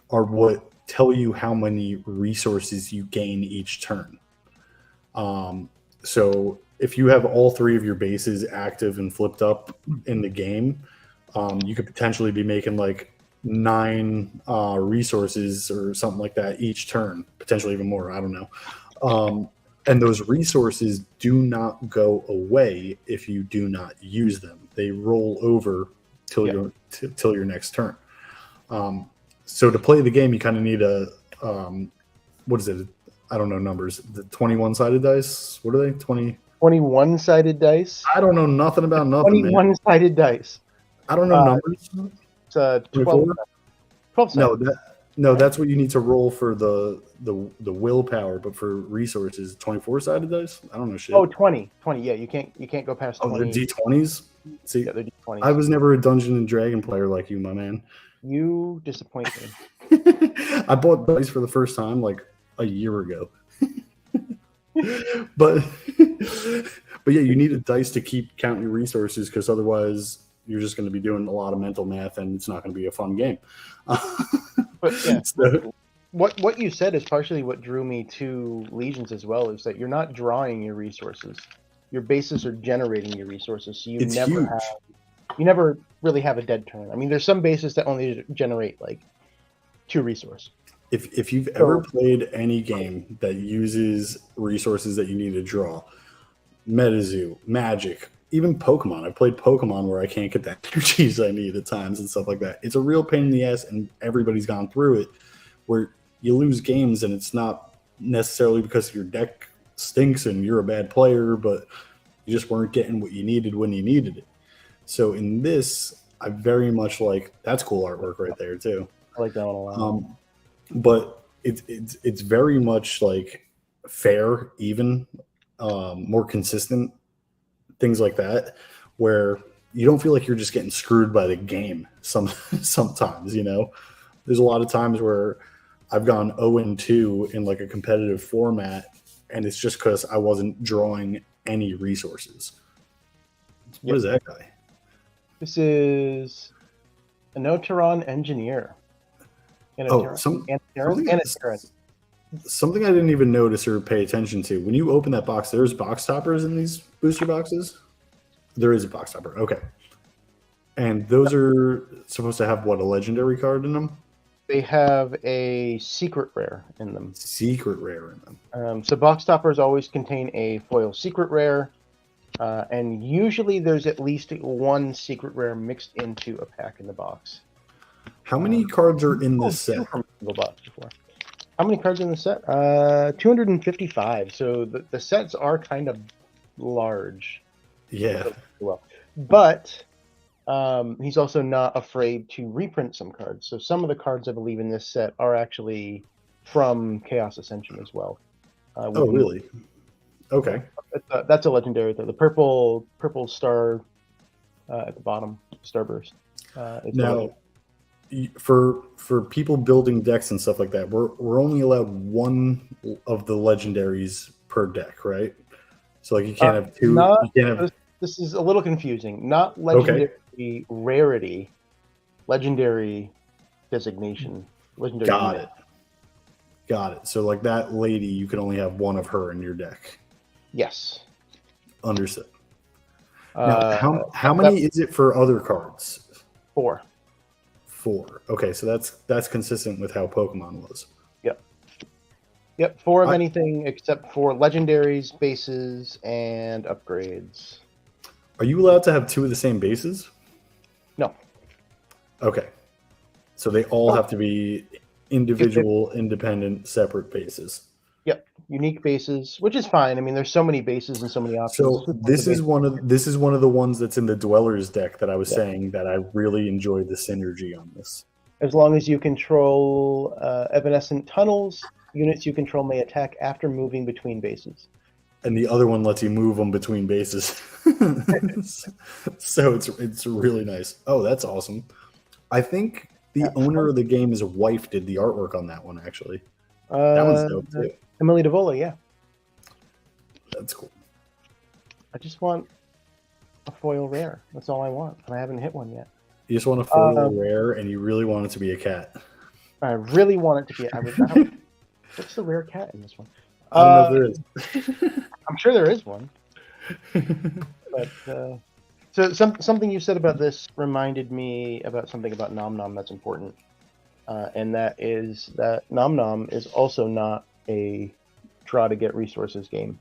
are what tell you how many resources you gain each turn. So if you have all 3 of your bases active and flipped up in the game, you could potentially be making like 9 resources or something like that each turn, potentially even more. I don't know. And those resources do not go away if you do not use them. They roll over till your next turn. So to play the game, you kind of need a what is it? I don't know numbers. The 21-sided dice. What are they? 20. 21-sided dice. I don't know nothing about nothing, man. 21-sided dice. I don't know numbers. It's 12. 24? 12-sided. No, that's what you need to roll for the willpower, but for resources, 24-sided dice? I don't know shit. Oh, 20. Yeah, you can't go past 20. Oh, they're D20s? See, Yeah, they're D20s. I was never a Dungeon and Dragon player like you, my man. You disappoint me. I bought dice for the first time like a year ago. but yeah, you need a dice to keep counting your resources, because otherwise you're just going to be doing a lot of mental math and it's not going to be a fun game. But yeah, So, what you said is partially what drew me to Legions as well, is that you're not drawing your resources. Your bases are generating your resources, so it's huge. You never really have a dead turn. I mean, there's some bases that only generate like 2 resources. If you've ever played any game that uses resources that you need to draw, MetaZoo, Magic, even Pokemon. I've played Pokemon where I can't get the energies I need at times and stuff like that. It's a real pain in the ass, and everybody's gone through it, where you lose games and it's not necessarily because your deck stinks and you're a bad player, but you just weren't getting what you needed when you needed it. So in this, I very much like, that's cool artwork right there too. I like that one a lot. But it's very much like fair, even, more consistent, things like that, where you don't feel like you're just getting screwed by the game. Sometimes, you know, there's a lot of times where I've gone 0-2 in like a competitive format, and it's just because I wasn't drawing any resources. What is that guy? This is a Noteron Engineer. Something I didn't even notice or pay attention to. When you open that box, there's box toppers in these booster boxes? There is a box topper. Okay. And those are supposed to have, what, a legendary card in them? They have a secret rare in them. Secret rare in them. So box toppers always contain a foil secret rare. And usually there's at least 1 secret rare mixed into a pack in the box. How many cards are in this set? How many cards in the set? 255. So the sets are kind of large. Yeah. Well, but he's also not afraid to reprint some cards. So some of the cards I believe in this set are actually from Chaos Ascension as well. Oh, really? Okay. That's a legendary. The purple star at the bottom, Starburst. Now, for people building decks and stuff like that, we're only allowed 1 of the legendaries per deck, right? So like you can't have 2. This is a little confusing. Not legendary rarity, legendary designation. Legendary. Got it. So like that lady, you can only have 1 of her in your deck. Yes. Understood. Now, how many is it for other cards? 4. 4. Okay, so that's consistent with how Pokemon was. Yep. 4 of anything except for legendaries, bases, and upgrades. Are you allowed to have 2 of the same bases? No. Okay. So they all have to be individual, independent, separate bases. Yep. Unique bases, which is fine. I mean, there's so many bases and so many options. So this is one of the ones that's in the Dwellers deck that I was saying that I really enjoyed the synergy on this. As long as you control evanescent tunnels, units you control may attack after moving between bases. And the other one lets you move them between bases. So it's really nice. Oh, that's awesome. I think the owner of the game's wife did the artwork on that one, actually. That one's dope too. Emily DeVola, yeah. That's cool. I just want a foil rare. That's all I want. And I haven't hit one yet. You just want a foil rare, and you really want it to be a cat. I really want it to be. What's the rare cat in this one? I don't know if there is. I'm sure there is one. But so something you said about this reminded me about something about Nom Nom that's important, and that is that Nom Nom is also not a draw to get resources game.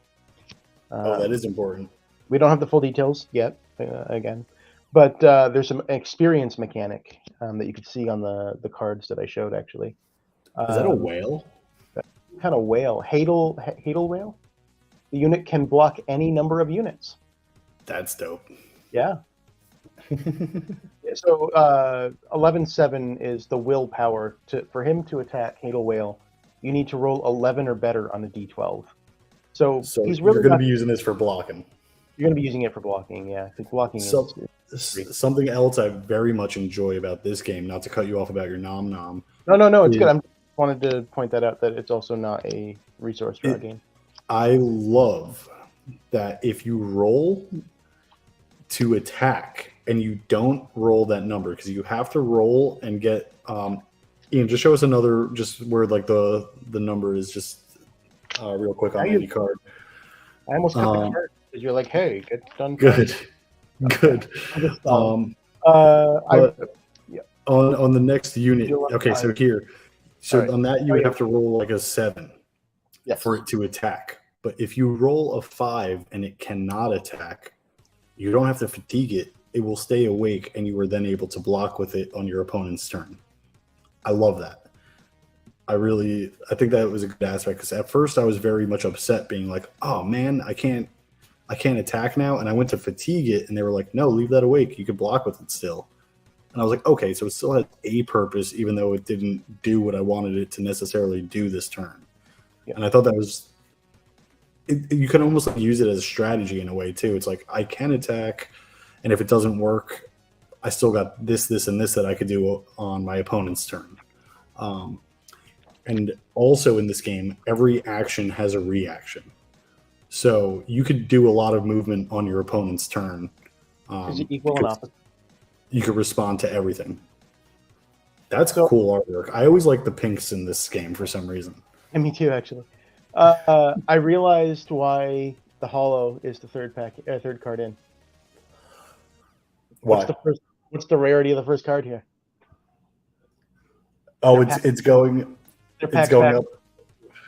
That is important. We don't have the full details yet, again, but there's some experience mechanic that you could see on the cards that I showed, actually. Is that a whale? Kind of whale. Hadal whale? The unit can block any number of units. That's dope. Yeah. So 11/7 is the willpower for him to attack Hadal Whale. You need to roll 11 or better on a d12. So he's really you're going to be using this for blocking. You're going to be using it for blocking, yeah. Because blocking is something else I very much enjoy about this game. Not to cut you off about your Nom Nom. No, it's good. I wanted to point that out, that it's also not a resource draw game. I love that if you roll to attack and you don't roll that number, because you have to roll and get Ian, just show us another, just where like the number is, just real quick on any card. I almost cut the card because you're like, hey, get done. Good. On the next unit, okay, so here, on that you would have to roll like a 7 for it to attack. But if you roll a 5 and it cannot attack, you don't have to fatigue it. It will stay awake, and you are then able to block with it on your opponent's turn. I love that. I think that was a good aspect, because at first I was very much upset, being like, oh man, I can't attack now. And I went to fatigue it, and they were like, no, leave that awake. You can block with it still. And I was like, okay, so it still has a purpose, even though it didn't do what I wanted it to necessarily do this turn. Yeah. And I thought that was, you can almost like use it as a strategy in a way too. It's like, I can attack, and if it doesn't work, I still got this, and this that I could do on my opponent's turn. And also in this game, every action has a reaction. So you could do a lot of movement on your opponent's turn. Is it equal and opposite? You could respond to everything. That's cool artwork. I always like the pinks in this game for some reason. And me too, actually. I realized why the Hollow is the third card in. Why? What's the rarity of the first card here? Oh, it's going up.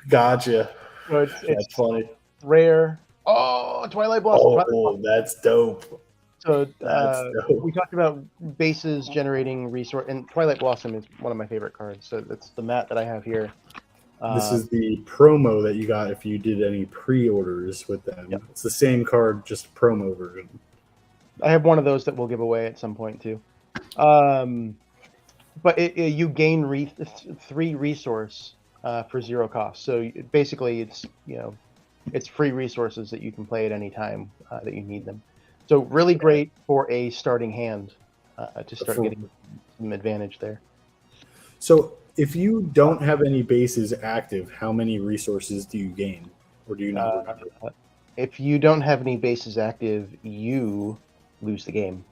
Gotcha. So that's funny. Rare. Oh, Twilight Blossom. Oh, that's dope. So we talked about bases generating resource, and Twilight Blossom is one of my favorite cards. So that's the mat that I have here. This is the promo that you got if you did any pre-orders with them. Yep. It's the same card, just promo version. I have one of those that we'll give away at some point too. But you gain 3 resource for 0 cost. So basically, it's free resources that you can play at any time that you need them. So really great for a starting hand to start getting some advantage there. So if you don't have any bases active, how many resources do you gain, or do you not remember? If you don't have any bases active, you lose the game.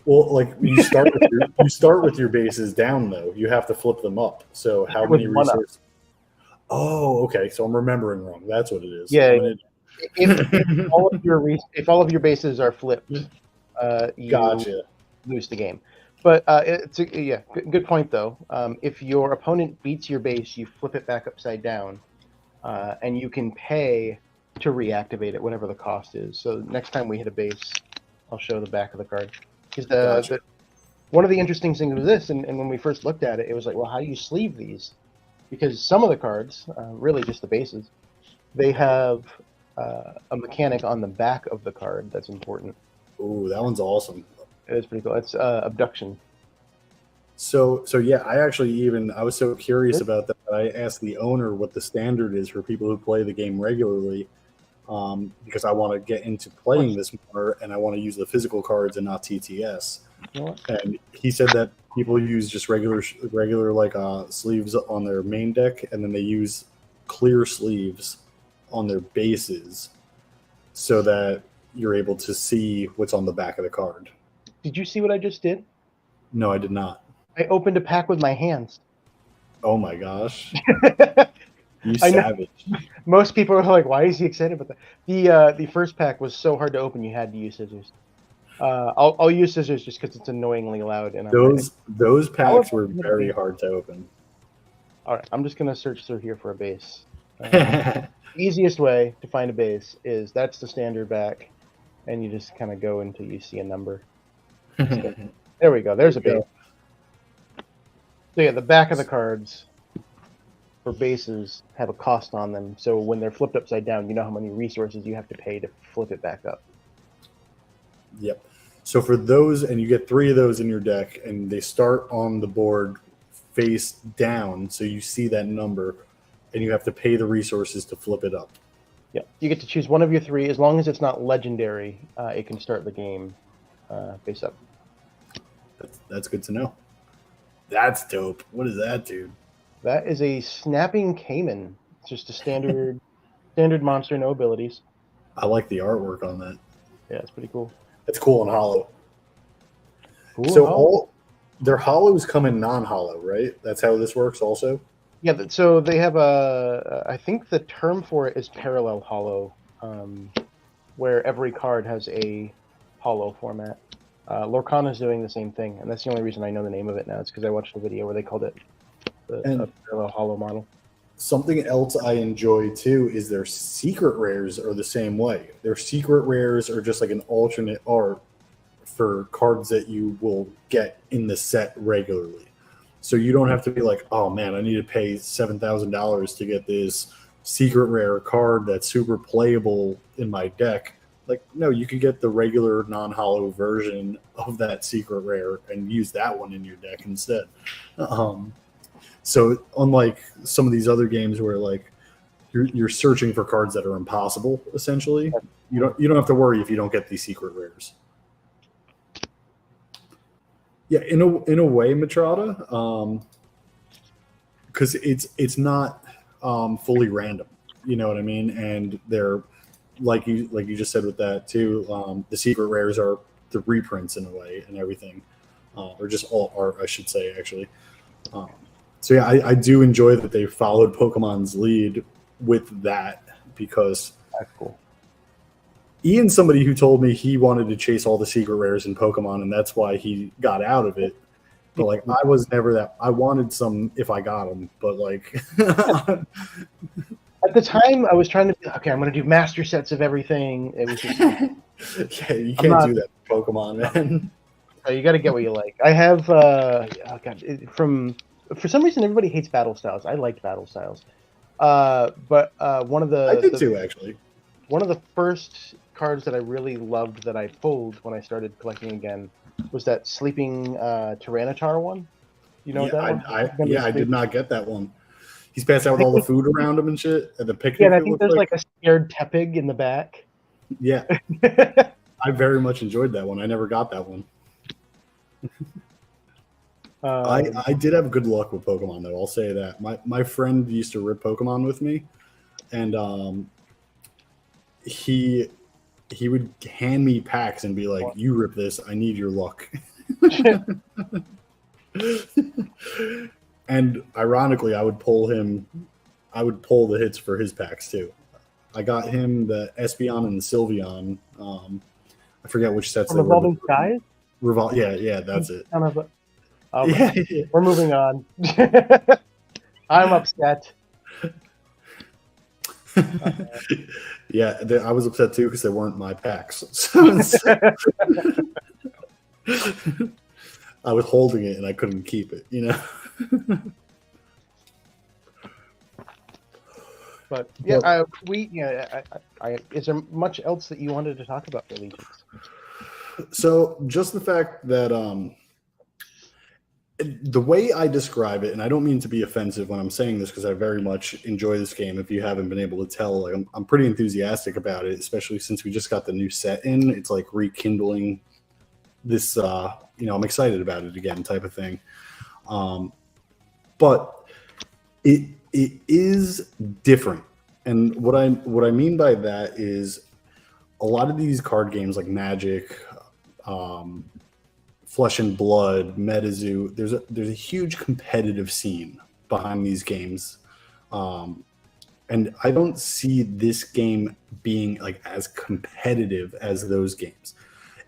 Well, like you start with your bases down, though. You have to flip them up. So how many resources? Oh, okay. So I'm remembering wrong. That's what it is. Yeah. If all of your bases are flipped, you lose the game. But it's good point though. If your opponent beats your base, you flip it back upside down, and you can pay to reactivate it, whatever the cost is. So next time we hit a base, I'll show the back of the card. Because one of the interesting things with this, and when we first looked at it, it was like, well, how do you sleeve these? Because some of the cards, really just the bases, they have a mechanic on the back of the card that's important. Ooh, that one's awesome. It is pretty cool. It's abduction. So yeah, I was so curious about that. I asked the owner what the standard is for people who play the game regularly, because I want to get into playing this more, and I want to use the physical cards and not TTS. And he said that people use just regular like sleeves on their main deck, and then they use clear sleeves on their bases, so that you're able to see what's on the back of the card. Did you see what I just did? No, I did not. I opened a pack with my hands. Oh my gosh. You savage. Most people are like, why is he excited about that? The first pack was so hard to open, you had to use scissors. I'll use scissors just because it's annoyingly loud. And those packs were very hard to open. All right, I'm just going to search through here for a base. Easiest way to find a base is that's the standard back, and you just kind of go until you see a number. There we go. There's a base. So yeah, the back of the cards for bases have a cost on them. So when they're flipped upside down, you know how many resources you have to pay to flip it back up. Yep. So for those, and you get 3 of those in your deck, and they start on the board face down, so you see that number, and you have to pay the resources to flip it up. Yeah, you get to choose one of your 3. As long as it's not legendary, it can start the game face up. That's good to know. That's dope. What is that, dude? That is a snapping Cayman. It's just a standard monster, no abilities. I like the artwork on that. Yeah, it's pretty cool. It's cool and hollow. Cool. So all their hollows come in non-hollow, right? That's how this works also? Yeah, so they have I think the term for it is parallel hollow, where every card has a hollow format. Lorcana's doing the same thing, and that's the only reason I know the name of it now. It's because I watched a video where they called it a parallel hollow model. Something else I enjoy too is their secret rares are the same way. Their secret rares are just like an alternate art for cards that you will get in the set regularly. So you don't have to be like, oh man, I need to pay $7,000 to get this secret rare card that's super playable in my deck. Like, no, you can get the regular non-hollow version of that secret rare and use that one in your deck instead. So unlike some of these other games where like you're searching for cards that are impossible, essentially, you don't have to worry if you don't get these secret rares. Yeah, in a way, Matrada, because it's not fully random. You know what I mean? And they're like you just said with that too. The secret rares are the reprints in a way and everything, or just all art, I should say, actually. So yeah, I do enjoy that they followed Pokemon's lead with that because that's cool. Ian's somebody who told me he wanted to chase all the secret rares in Pokemon, and that's why he got out of it. But like, I was never that. I wanted some if I got them, but like, at the time, I was trying to be okay. I'm going to do master sets of everything. It was just yeah, you can't do that in Pokemon, man. You got to get what you like. I have for some reason everybody hates battle styles. I liked battle styles, but one of the I did too, actually. One of the first cards that I really loved that I pulled when I started collecting again was that sleeping Tyranitar one. You know that one? I did not get that one. He's passed out with all the food around him and shit at the picnic. Yeah, and I think there's like a scared Tepig in the back. Yeah. I very much enjoyed that one. I never got that one. I did have good luck with Pokemon, though. I'll say that. My friend used to rip Pokemon with me, and he would hand me packs and be like, "You rip this. I need your luck." And ironically, I would pull the hits for his packs too. I got him the Espeon and the Sylveon. I forget which sets they were. Revolving Skies? Yeah, that's it. We're moving on. I'm upset. Yeah, I was upset too because they weren't my packs. So I was holding it and I couldn't keep it, you know. But yeah, is there much else that you wanted to talk about for Legions? So just the fact that the way I describe it, and I don't mean to be offensive when I'm saying this because I very much enjoy this game. If you haven't been able to tell, like I'm pretty enthusiastic about it, especially since we just got the new set in. It's like rekindling this, I'm excited about it again type of thing. But it is different. And what I mean by that is a lot of these card games like Magic, Flesh and Blood, MetaZoo, there's a huge competitive scene behind these games. And I don't see this game being like as competitive as those games.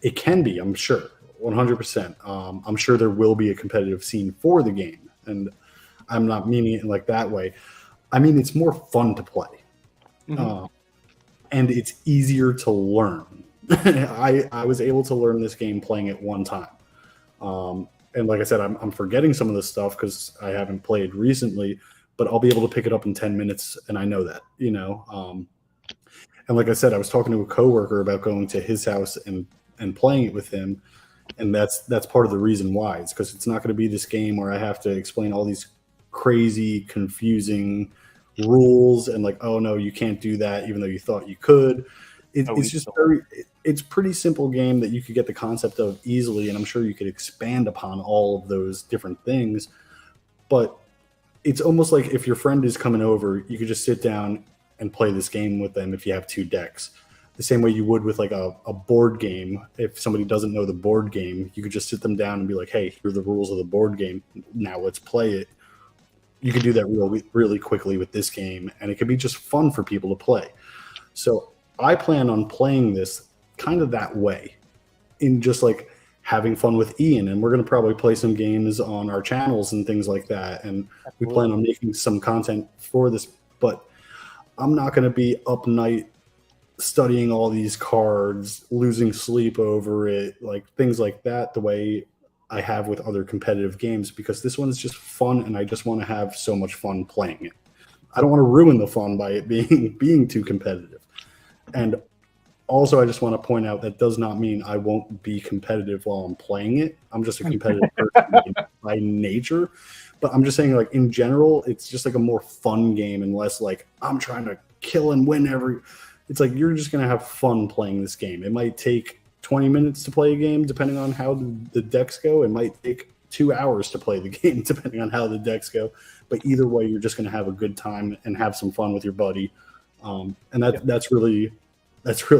It can be, I'm sure, 100%. I'm sure there will be a competitive scene for the game. And I'm not meaning it in like that way. I mean, it's more fun to play. Mm-hmm. And it's easier to learn. I was able to learn this game playing it one time. And like I said, I'm forgetting some of this stuff because I haven't played recently. but I'll be able to pick it up in 10 minutes, and I know that, and like I said, I was talking to a coworker about going to his house and playing it with him, and that's part of the reason why. It's because it's not going to be this game where I have to explain all these crazy, confusing rules and like, oh no, you can't do that, even though you thought you could. It's just it's pretty simple game that you could get the concept of easily, and I'm sure you could expand upon all of those different things. But it's almost like if your friend is coming over, you could just sit down and play this game with them if you have two decks. The same way you would with like a board game. If somebody doesn't know the board game, you could just sit them down and be like, hey, here are the rules of the board game. Now let's play it. You could do that really quickly with this game, and it could be just fun for people to play. So I plan on playing this kind of that way, in just like having fun with Ian, and we're going to probably play some games on our channels and things like that. And we plan on making some content for this, but I'm not going to be up night studying all these cards, losing sleep over it, like things like that, the way I have with other competitive games, because this one's just fun and I just want to have so much fun playing it. I don't want to ruin the fun by it being too competitive. And also, I just want to point out that does not mean I won't be competitive while I'm playing it. I'm just a competitive person by nature. But I'm just saying, like, in general, it's just like a more fun game and less like I'm trying to kill and win every. It's like you're just going to have fun playing this game. It might take 20 minutes to play a game, depending on how the decks go. It might take 2 hours to play the game, depending on how the decks go. But either way, you're just going to have a good time and have some fun with your buddy. And that's really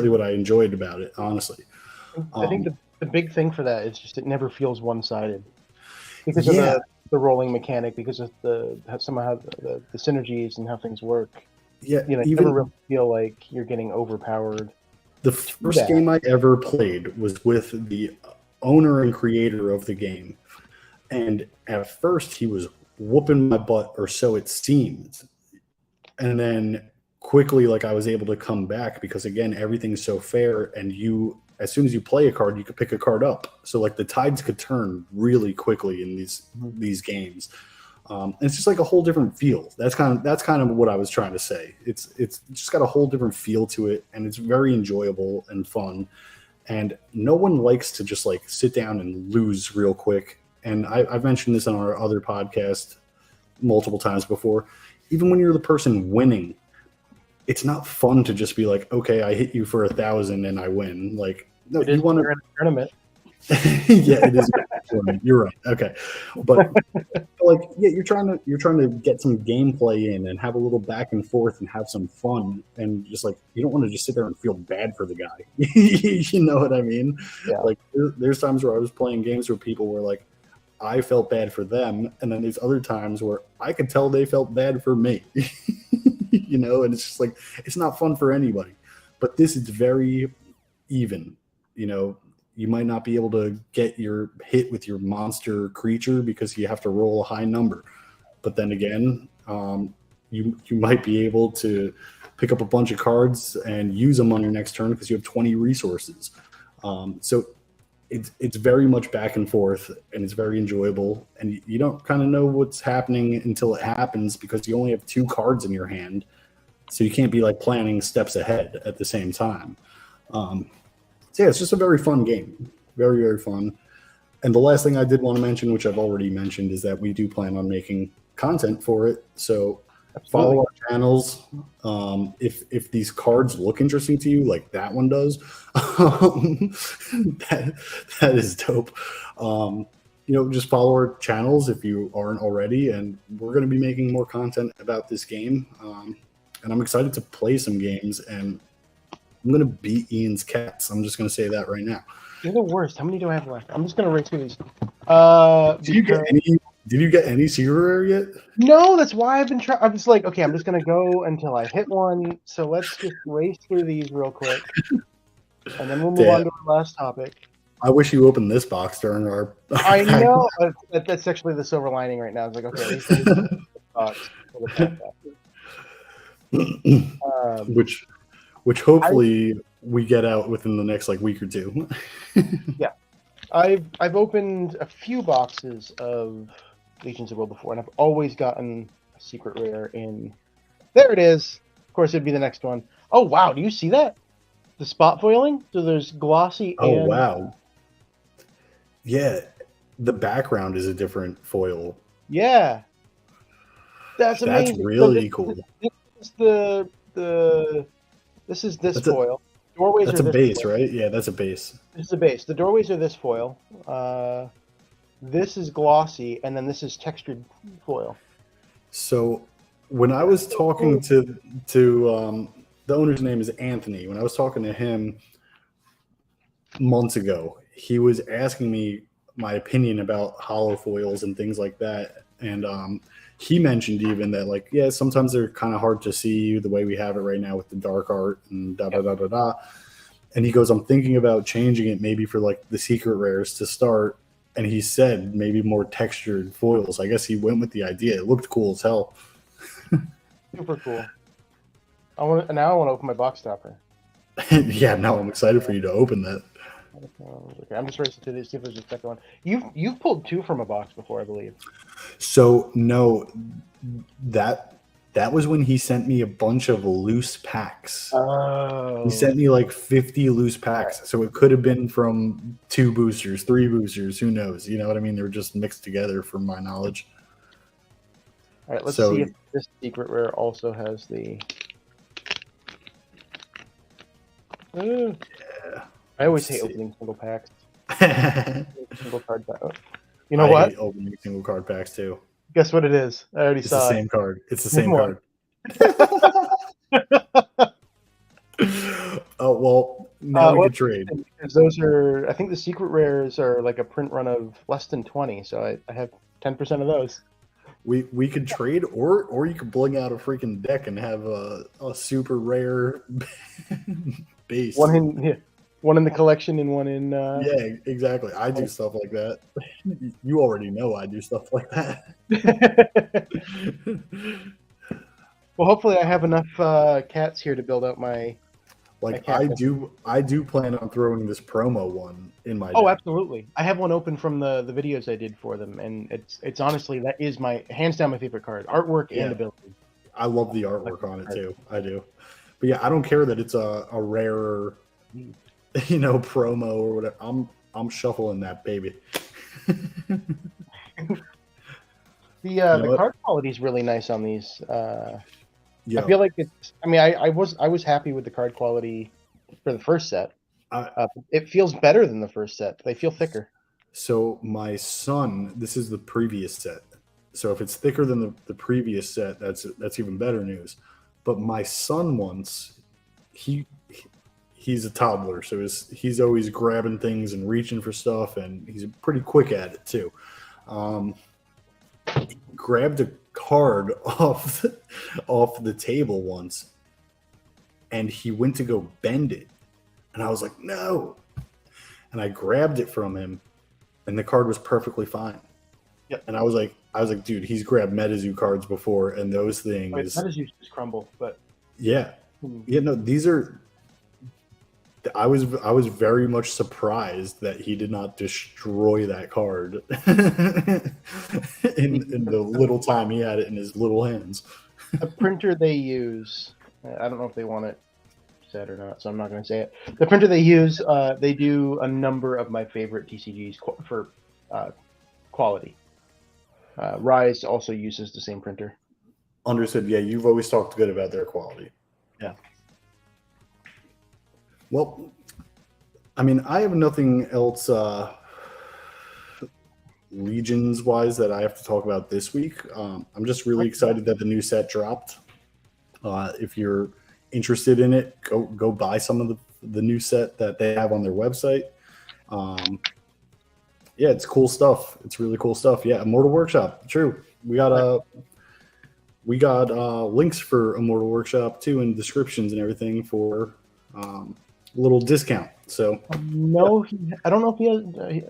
what I enjoyed about it, honestly. I think the big thing for that is just it never feels one-sided because of the rolling mechanic, because of somehow the synergies and how things work. Yeah, you never really feel like you're getting overpowered. The first game I ever played was with the owner and creator of the game, and at first he was whooping my butt, or so it seemed, and then quickly, like, I was able to come back because, again, everything's so fair, and as soon as you play a card, you could pick a card up. So like the tides could turn really quickly in these games. It's just like a whole different feel. That's kind of what I was trying to say. It's just got a whole different feel to it, and it's very enjoyable and fun. And no one likes to just like sit down and lose real quick. And I've mentioned this on our other podcast multiple times before. Even when you're the person winning, it's not fun to just be like, okay, I hit you for 1,000 and I win. Like, no, you want to tournament. Yeah, it is. You're right. Okay, but like, yeah, you're trying to get some gameplay in and have a little back and forth and have some fun, and just like, you don't want to just sit there and feel bad for the guy. You know what I mean? Yeah. Like, there's times where I was playing games where people were like, I felt bad for them, and then there's other times where I could tell they felt bad for me. And it's just like, it's not fun for anybody. But this is very even. You might not be able to get your hit with your monster creature because you have to roll a high number. But then again, you might be able to pick up a bunch of cards and use them on your next turn because you have 20 resources. So it's very much back and forth, and it's very enjoyable. And you don't kind of know what's happening until it happens because you only have 2 cards in your hand. So you can't be like planning steps ahead at the same time. So yeah, it's just a very fun game. Very, very fun. And the last thing I did want to mention, which I've already mentioned, is that we do plan on making content for it. So follow our channels. If these cards look interesting to you, like that one does, that is dope. Just follow our channels if you aren't already, and we're going to be making more content about this game. And I'm excited to play some games, and I'm going to beat Ian's cats. I'm just going to say that right now. You're the worst. How many do I have left? I'm just going to race through these. Did you get any Secret Rare yet? No, that's why I've been trying. I'm just like, okay, I'm just going to go until I hit one. So let's just race through these real quick. And then we'll move on to our last topic. I wish you opened this box during our... I know. That's actually the silver lining right now. It's like, okay, at least this box. Which hopefully we get out within the next week or two. Yeah, I've opened a few boxes of Legions of Will before, and I've always gotten secret rare in. There it is. Of course, it'd be the next one. Oh wow! Do you see that? The spot foiling. So there's glossy. Oh and... wow! Yeah, the background is a different foil. Yeah, that's amazing. That's really cool. This is this foil. Doorways that's are a base, foil. right? Yeah, that's a base. This is the base. The doorways are this foil. This is glossy, and then this is textured foil. So when I was talking to the owner's name is Anthony. When I was talking to him months ago, he was asking me my opinion about hollow foils and things like that. And he mentioned even that, like, yeah, sometimes they're kind of hard to see the way we have it right now with the dark art and da da da da da. And he goes, I'm thinking about changing it maybe for like the secret rares to start. And he said maybe more textured foils. I guess he went with the idea. It looked cool as hell. Super cool. Now I want to open my box topper. Yeah, now I'm excited for you to open that. Okay, I'm just racing to see if there's a second one. You've pulled 2 from a box before, I believe. So no, that was when he sent me a bunch of loose packs. Oh. He sent me like 50 loose packs. So it could have been from 2 boosters, 3 boosters, who knows? You know what I mean? They were just mixed together from my knowledge. All right, let's see if this secret rare also has the... Yeah. I always hate opening single packs. Single card pack. You know what? I hate opening single card packs too. Guess what it is? I already It's saw the same card. It's the same one. card. Oh well, now we can trade. Because those are, I think the secret rares are like a print run of less than 20, so I have 10% of those. We could trade, or you could bling out a freaking deck and have a super rare base. One in the collection and one in. Yeah, exactly. I do stuff like that. You already know I do stuff like that. Well, hopefully I have enough cats here to build out my. Like I do plan on throwing this promo one in my. Oh, deck. absolutely! I have one open from the videos I did for them, and it's honestly, that is my hands down my favorite card, artwork and ability. I love the artwork on it too. I do, but yeah, I don't care that it's a rare, promo or whatever. I'm shuffling that baby. The card quality is really nice on these. Yeah. I feel like it's. I mean, I was happy with the card quality for the first set. It feels better than the first set. They feel thicker. So my son, this is the previous set. So if it's thicker than the previous set, that's even better news. But my son once, he's a toddler, so he's always grabbing things and reaching for stuff, and he's pretty quick at it too. Grabbed a card off the table once, and he went to go bend it, and I was like, no, and I grabbed it from him, and the card was perfectly fine. Yep. And I was like, dude, he's grabbed MetaZoo cards before, and those things. MetaZoo just crumble, but yeah, no, these are. I was very much surprised that he did not destroy that card in the little time he had it in his little hands. The printer they use, I don't know if they want it said or not, so I'm not going to say it. The printer they use, they do a number of my favorite TCGs for quality. Rise also uses the same printer. Understood. Yeah, you've always talked good about their quality. Yeah. Well, I mean, I have nothing else Legions-wise that I have to talk about this week. I'm just really excited that the new set dropped. If you're interested in it, go buy some of the new set that they have on their website. Yeah, it's cool stuff. It's really cool stuff. Yeah, Immortal Workshop. True. We got links for Immortal Workshop too in descriptions and everything for little discount. So no, I don't know if he has.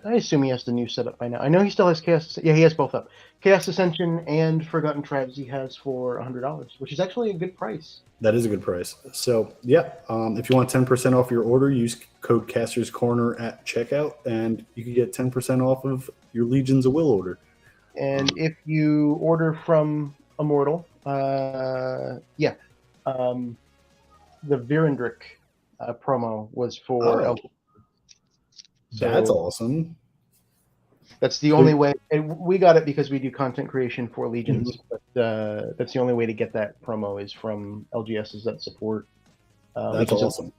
I assume he has the new setup by now. I know he still has Chaos. Yeah, he has both up. Chaos Ascension and Forgotten Tribes he has for $100, which is actually a good price. That is a good price. So yeah, if you want 10% off your order, use code Caster's Corner at checkout, and you can get 10% off of your Legions of Will order. And if you order from Immortal. Yeah. The Virendrick promo was for Oh, LG. that's So awesome. that's the only way. And we got it because we do content creation for Legions. Mhm. But that's the only way to get that promo is from LGSs that support That's Legions of. awesome.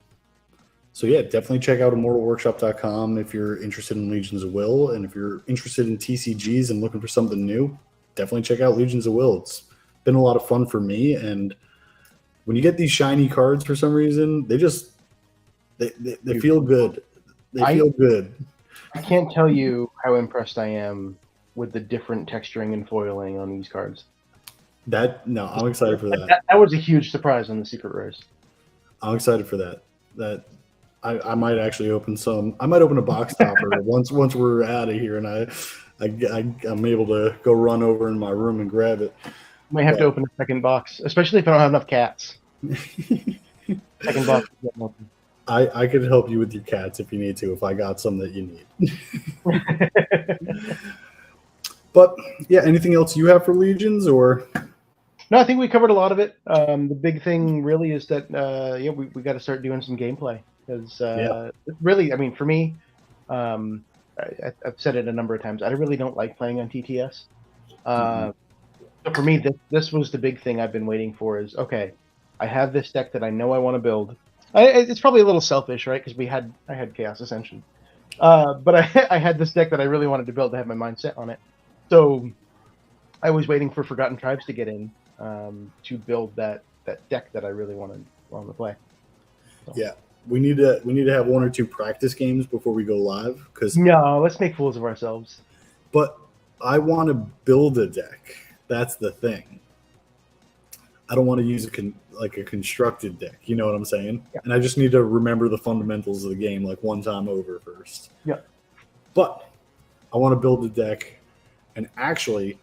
So yeah, definitely check out immortalworkshop.com if you're interested in Legions of Will, and if you're interested in TCGs and looking for something new, definitely check out Legions of Will. It's been a lot of fun for me, and when you get these shiny cards for some reason, they feel good. They I feel good. I can't tell you how impressed I am with the different texturing and foiling on these cards. I'm excited for that. That was a huge surprise on the Secret Rares. I'm excited for that. That I might actually open some. I might open a box topper once we're out of here, and I'm able to go run over in my room and grab it. Might have to open a second box, especially if I don't have enough cats. Second box. I could help you with your cats if you need to, if I got some that you need. But yeah, anything else you have for Legions or? No, I think we covered a lot of it. The big thing really is that we got to start doing some gameplay because really, I mean, for me, I've said it a number of times. I really don't like playing on TTS. So for me, this was the big thing I've been waiting for. Is okay, I have this deck that I know I want to build. It's probably a little selfish, right? Because I had Chaos Ascension, but I had this deck that I really wanted to build to have my mind set on it. So I was waiting for Forgotten Tribes to get in to build that deck that I really wanted to play. So. Yeah, we need to have one or two practice games before we go live. Because no, let's make fools of ourselves. But I want to build a deck. That's the thing. I don't want to use a constructed deck. You know what I'm saying? Yeah. And I just need to remember the fundamentals of the game like one time over first. Yeah. But I want to build a deck, and actually,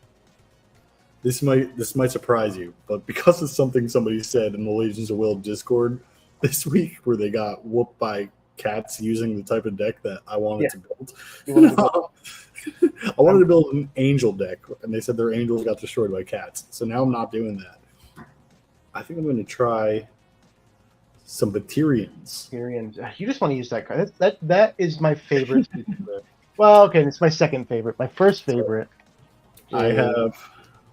this might surprise you, but because of something somebody said in the Legions of Will Discord this week, where they got whooped by cats using the type of deck that I wanted to build. I wanted to build an angel deck, and they said their angels got destroyed by cats. So now I'm not doing that. I think I'm going to try some Batirians. You just want to use that card. That is my favorite. Well, okay, it's my second favorite. My first favorite. I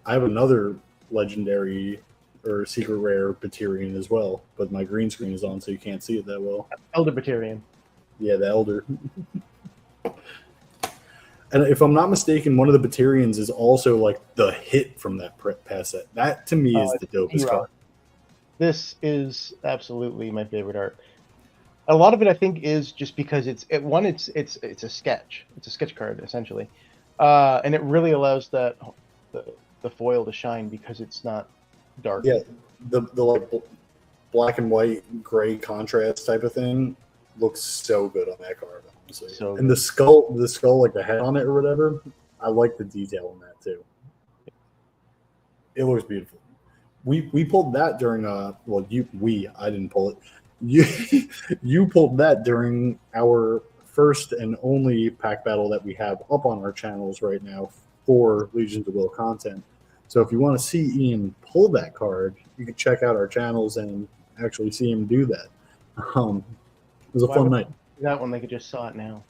have another legendary or secret rare Batirian as well, but my green screen is on, so you can't see it that well. Elder Batirian. Yeah, the Elder. And if I'm not mistaken, one of the Batirians is also like the hit from that pass set. That to me is the dopest card. This is absolutely my favorite art. A lot of it, I think, is just because it's a sketch. It's a sketch card essentially, and it really allows the foil to shine because it's not dark. Yeah, the like black and white gray contrast type of thing looks so good on that card. So and the skull, like the head on it or whatever, I like the detail on that too. It looks beautiful. We pulled that during I didn't pull it. You pulled that during our first and only pack battle that we have up on our channels right now for Legions of Will content. So if you want to see Ian pull that card, you can check out our channels and actually see him do that. It was a fun night. That one, they could just saw it now.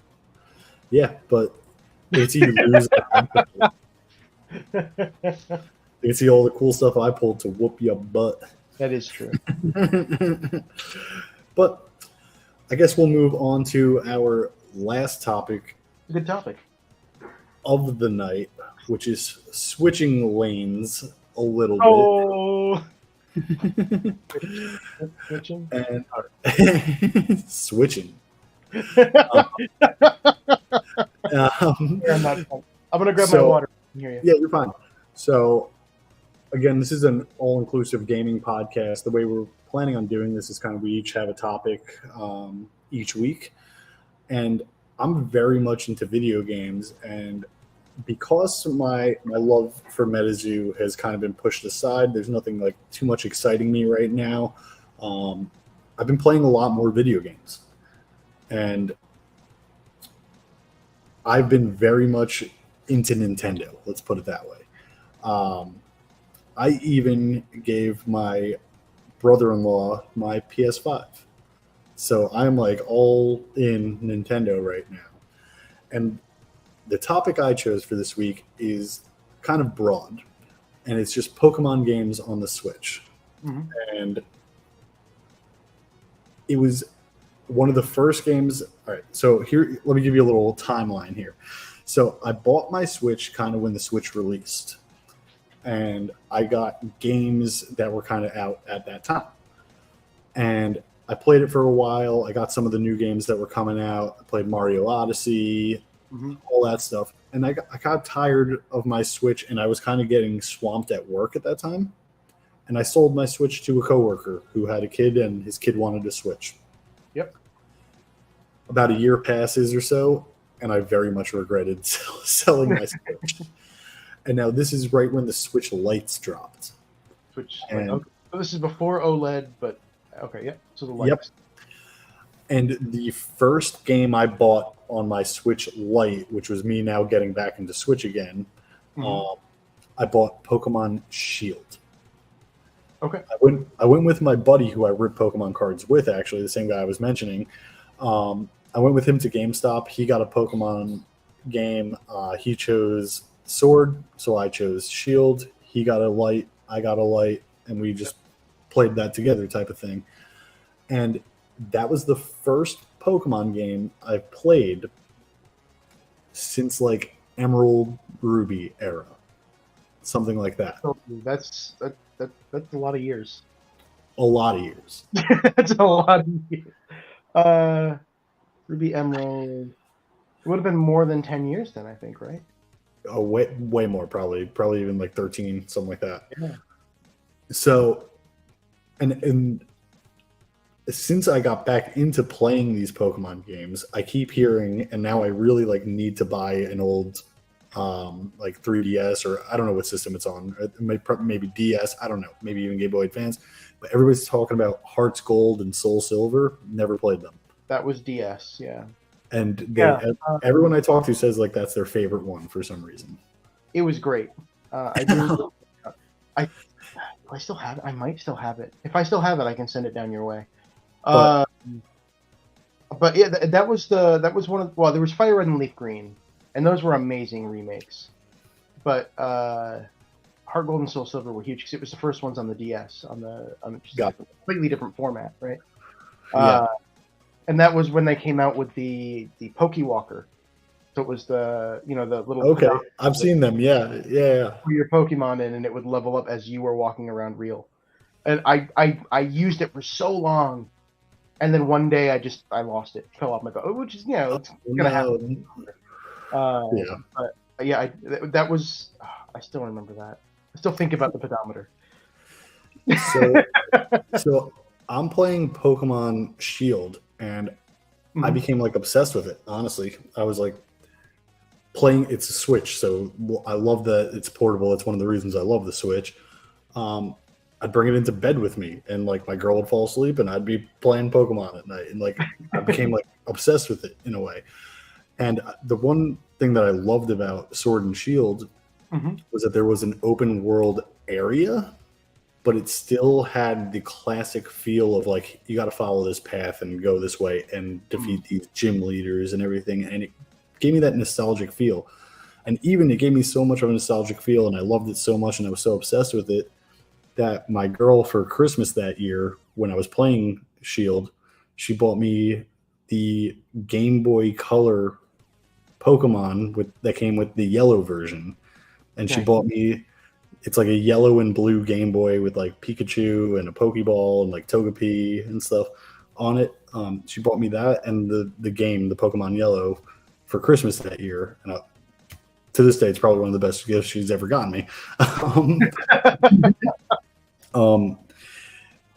Yeah, but they see you lose. You can see all the cool stuff I pulled to whoop your butt. That is true. But I guess we'll move on to our last topic. Good topic. Of the night, which is switching lanes a little bit. Switching? And switching. I'm going to grab my water. Yeah, you're fine. So, again, this is an all-inclusive gaming podcast. The way we're planning on doing this is kind of we each have a topic each week. And I'm very much into video games. And because my love for MetaZoo has kind of been pushed aside, there's nothing like too much exciting me right now. I've been playing a lot more video games. And I've been very much into Nintendo, let's put it that way. I even gave my brother-in-law my PS5. So I'm like all in Nintendo right now. And the topic I chose for this week is kind of broad, and it's just Pokemon games on the Switch. Mhm. And it was one of the first games. All right, so here, let me give you a little timeline here. So I bought my Switch kind of when the Switch released, and I got games that were kind of out at that time. And I played it for a while. I got some of the new games that were coming out. I played Mario Odyssey, all that stuff. And I got tired of my Switch, and I was kind of getting swamped at work at that time. And I sold my Switch to a coworker who had a kid, and his kid wanted a Switch. Yep. About a year passes or so, and I very much regretted selling my Switch. And now this is right when the Switch lights dropped. Switch. And, Okay. So this is before OLED, but okay, yep. So the lights. Yep. And the first game I bought on my Switch Lite, which was me now getting back into Switch again, I bought Pokemon Shield. Okay. I went with my buddy who I ripped Pokemon cards with, actually, the same guy I was mentioning. I went with him to GameStop. He got a Pokemon game. He chose Sword, so I chose Shield. He got a Light, I got a Light, and we just played that together type of thing. And that was the first Pokemon game I've played since like Emerald Ruby era. Something like that. So that's a lot of years. A lot of years. That's a lot of years. Ruby Emerald. It would have been more than 10 years then, I think, right? Oh, way more, probably even like 13, something like that. Yeah. So, and since I got back into playing these Pokemon games, I keep hearing, and now I really like need to buy an old like 3DS, or I don't know what system it's on. Maybe DS, I don't know, maybe even Game Boy Advance. But everybody's talking about Hearts Gold and Soul Silver. Never played them. That was DS, yeah. And everyone I talk to says like that's their favorite one for some reason. It was great. I do. I still have it. I might still have it. If I still have it, I can send it down your way. But yeah, that was one of, well, there was Fire Red and Leaf Green, and those were amazing remakes. But Heart Gold and Soul Silver were huge because it was the first ones on the DS, on the completely different format, right? Yeah. And that was when they came out with the Pokewalker. So it was the little. Okay, I've seen them. Yeah. Put your Pokemon in, and it would level up as you were walking around real. And I used it for so long, and then one day I lost it, fell off my boat, which is it's gonna happen. Yeah. But yeah, that was. I still remember that. I still think about the pedometer. So I'm playing Pokemon Shield, and I became like obsessed with it. Honestly, I was like playing. It's a Switch, so I love that it's portable. It's one of the reasons I love the Switch. I'd bring it into bed with me, and like my girl would fall asleep, and I'd be playing Pokemon at night, and like I became like obsessed with it in a way. And the one thing that I loved about Sword and Shield was that there was an open world area, but it still had the classic feel of like you got to follow this path and go this way and defeat these gym leaders and everything. And it gave me that nostalgic feel. And even it gave me so much of a nostalgic feel, and I loved it so much, and I was so obsessed with it that my girl for Christmas that year, when I was playing Shield, she bought me the Game Boy Color Pokemon that came with the yellow version. And she bought me, it's like a yellow and blue Game Boy with like Pikachu and a Pokeball and like Togepi and stuff on it. She bought me that and the game, the Pokemon Yellow, for Christmas that year. And to this day, it's probably one of the best gifts she's ever gotten me.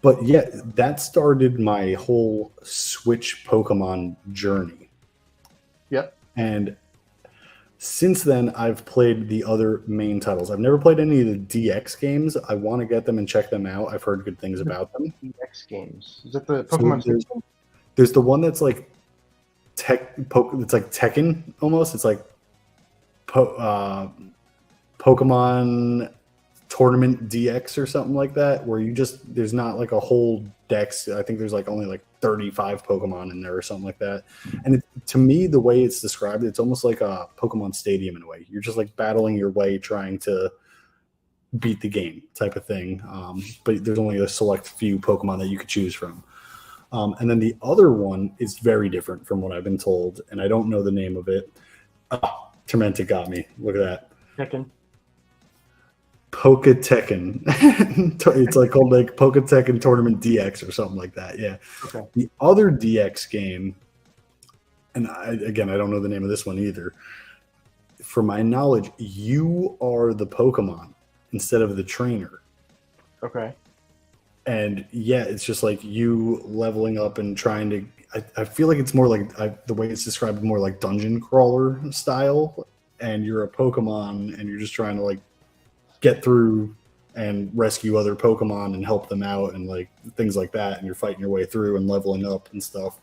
But yeah, that started my whole Switch Pokemon journey. Yep. And since then, I've played the other main titles. I've never played any of the DX games. I want to get them and check them out. I've heard good things about them. DX games. Is that the Pokemon? So there's the one that's like it's like Tekken almost. It's like Pokemon Tournament DX or something like that, where there's not like a whole dex. I think there's like only like 35 Pokemon in there or something like that. And to me, the way it's described, it's almost like a Pokemon Stadium in a way. You're just like battling your way, trying to beat the game type of thing. But there's only a select few Pokemon that you could choose from. And then the other one is very different from what I've been told, and I don't know the name of it. Tormented got me. Look at that. Tekken. Poketekken. It's like called like Poketekken Tournament DX or something like that. Yeah. Okay. The other DX game, and I don't know the name of this one either. From my knowledge, you are the Pokemon instead of the trainer. Okay. And yeah, it's just like you leveling up and trying to. I feel like it's more like the way it's described, more like dungeon crawler style. And you're a Pokemon, and you're just trying to like get through and rescue other Pokemon and help them out and like things like that. And you're fighting your way through and leveling up and stuff.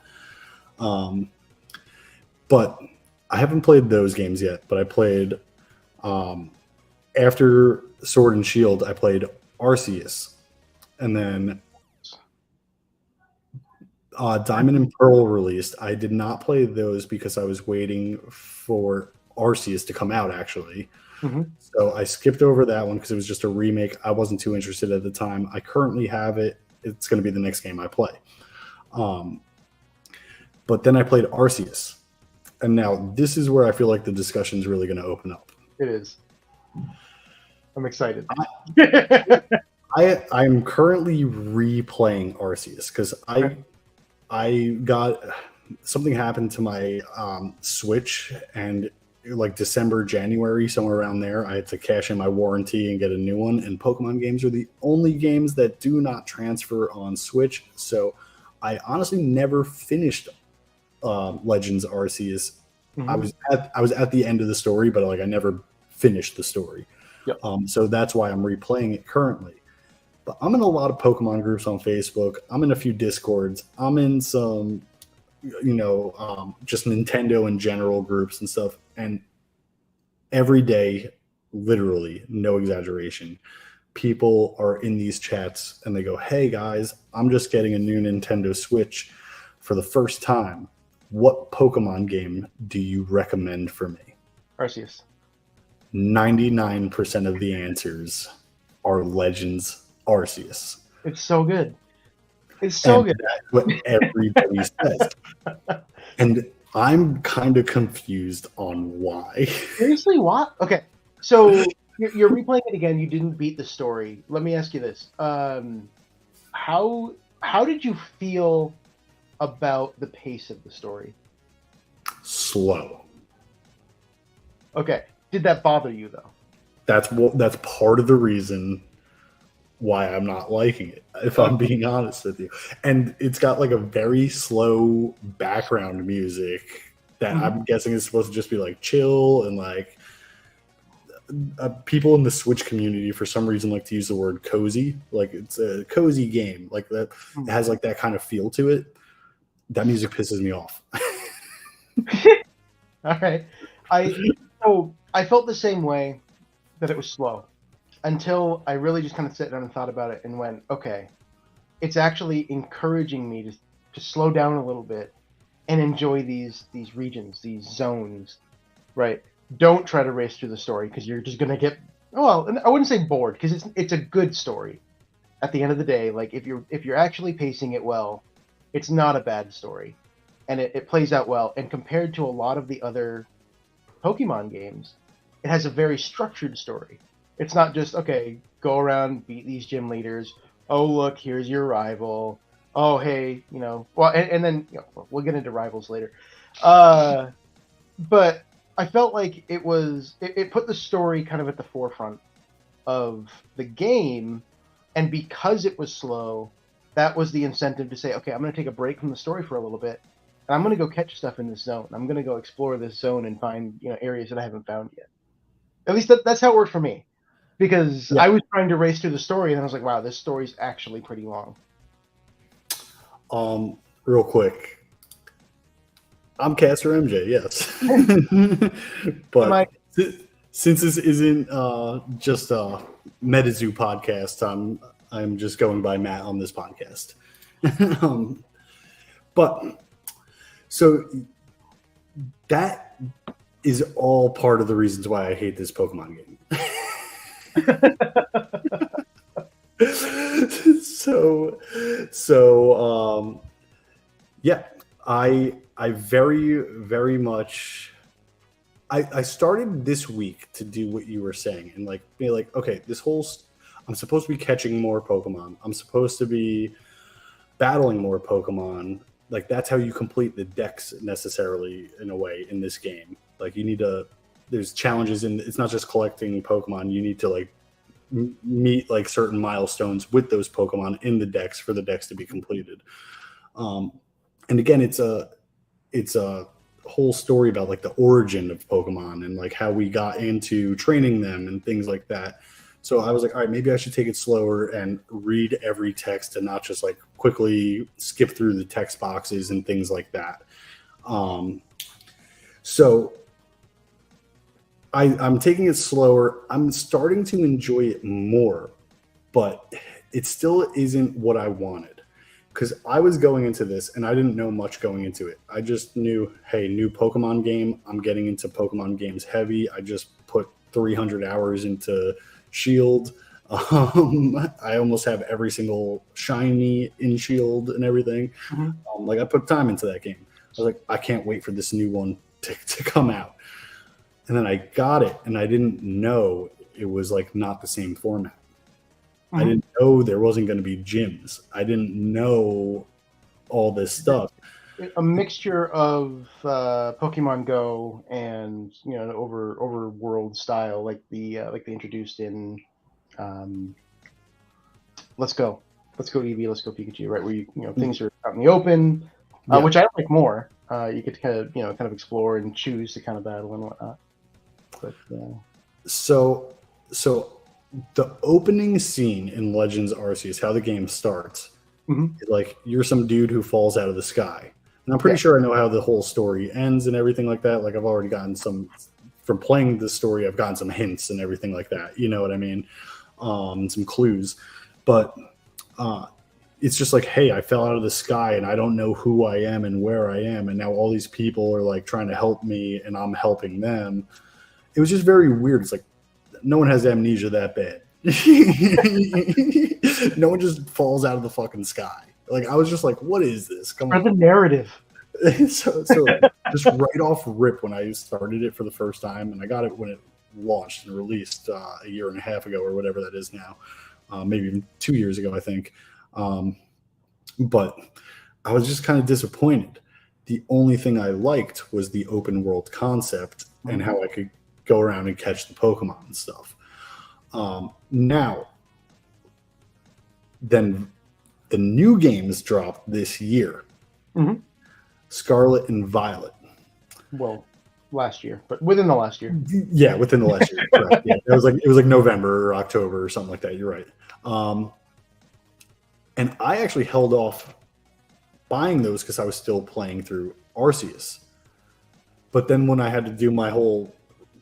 But I haven't played those games yet. But I played after Sword and Shield. I played Arceus. And then Diamond and Pearl released. I did not play those because I was waiting for Arceus to come out, actually. Mm-hmm. So I skipped over that one because it was just a remake. I wasn't too interested at the time. I currently have it. It's going to be the next game I play. But then I played Arceus. And now this is where I feel like the discussion is really going to open up. It is. I'm excited. I'm currently replaying Arceus because I got something happened to my Switch, and like December, January, somewhere around there, I had to cash in my warranty and get a new one. And Pokemon games are the only games that do not transfer on Switch. So I honestly never finished Legends Arceus. Mm-hmm. I was at the end of the story, but like I never finished the story. Yep. So that's why I'm replaying it currently. But I'm in a lot of Pokemon groups on Facebook. I'm in a few Discords. I'm in some, just Nintendo in general groups and stuff. And every day, literally, no exaggeration, people are in these chats and they go, "Hey guys, I'm just getting a new Nintendo Switch for the first time. What Pokemon game do you recommend for me?" Arceus. 99% of the answers are Legends Arceus. It's so good. It's so good. That's what everybody says. And I'm kind of confused on why. Seriously, what? Okay, so you're replaying it again. You didn't beat the story. Let me ask you this: how did you feel about the pace of the story? Slow. Okay, did that bother you though? That's part of the reason why I'm not liking it, if I'm being honest with you. And it's got like a very slow background music that I'm guessing is supposed to just be like chill, and like people in the Switch community for some reason like to use the word cozy, like it's a cozy game, like that. It has like that kind of feel to it. That music pisses me off. All right, I felt the same way, that it was slow, until I really just kind of sat down and thought about it and went, okay, it's actually encouraging me to slow down a little bit and enjoy these regions, these zones, right? Don't try to race through the story because you're just gonna get, well, I wouldn't say bored, because it's a good story. At the end of the day, like if you're actually pacing it well, it's not a bad story, and it plays out well. And compared to a lot of the other Pokemon games, it has a very structured story. It's not just, okay, go around, beat these gym leaders. Oh, look, here's your rival. Oh, hey, well, and then we'll get into rivals later. But I felt like it put the story kind of at the forefront of the game, and because it was slow, that was the incentive to say, okay, I'm going to take a break from the story for a little bit, and I'm going to go catch stuff in this zone. I'm going to go explore this zone and find areas that I haven't found yet. At least that's how it worked for me. Because I was trying to race through the story, and I was like, wow, this story's actually pretty long. Real quick. I'm Caster MJ, yes. But since this isn't just a MetaZoo podcast, I'm just going by Matt on this podcast. But so that is all part of the reasons why I hate this Pokemon game. Yeah, I very, very much. I started this week to do what you were saying and like be like, okay, I'm supposed to be catching more Pokemon. I'm supposed to be battling more Pokemon. Like that's how you complete the decks necessarily in a way in this game. Like you need to. There's challenges and it's not just collecting Pokemon. You need to like meet like certain milestones with those Pokemon in the decks for the decks to be completed. And again, it's a whole story about like the origin of Pokemon and like how we got into training them and things like that. So I was like, all right, maybe I should take it slower and read every text and not just like quickly skip through the text boxes and things like that. So I'm taking it slower. I'm starting to enjoy it more, but it still isn't what I wanted. Because I was going into this and I didn't know much going into it. I just knew, hey, new Pokemon game. I'm getting into Pokemon games heavy. I just put 300 hours into Shield. I almost have every single shiny in Shield and everything. Mm-hmm. Like I put time into that game. I was like, I can't wait for this new one to come out. And then I got it and I didn't know it was like not the same format. I didn't know there wasn't going to be gyms. I didn't know all this stuff. A mixture of Pokemon Go and the overworld style, like they introduced in Let's Go Eevee, Let's Go Pikachu, right? Where things are out in the open, which I like more. You get to kind of explore and choose to kind of battle and whatnot. But so. The opening scene in Legends Arceus, how the game starts, like you're some dude who falls out of the sky. And I'm pretty sure I know how the whole story ends and everything like that. Like I've already gotten from playing this story, I've gotten some hints and everything like that. You know what I mean? Some clues. But it's just like, hey, I fell out of the sky and I don't know who I am and where I am. And now all these people are like trying to help me and I'm helping them. It was just very weird. It's like, no one has amnesia that bad. No one just falls out of the fucking sky. Like I was just like, what is this? Come on. The narrative. so just right off rip when I started it for the first time, and I got it when it launched and released a year and a half ago or whatever that is now, maybe even 2 years ago, I think. But I was just kind of disappointed. The only thing I liked was the open world concept and how I could go around and catch the Pokemon and stuff. Now, then the new games dropped this year. Scarlet and Violet. Well, last year, but within the last year. Yeah, within the last year. Correct. Yeah, it was like November or October or something like that. You're right. And I actually held off buying those because I was still playing through Arceus. But then when I had to do my whole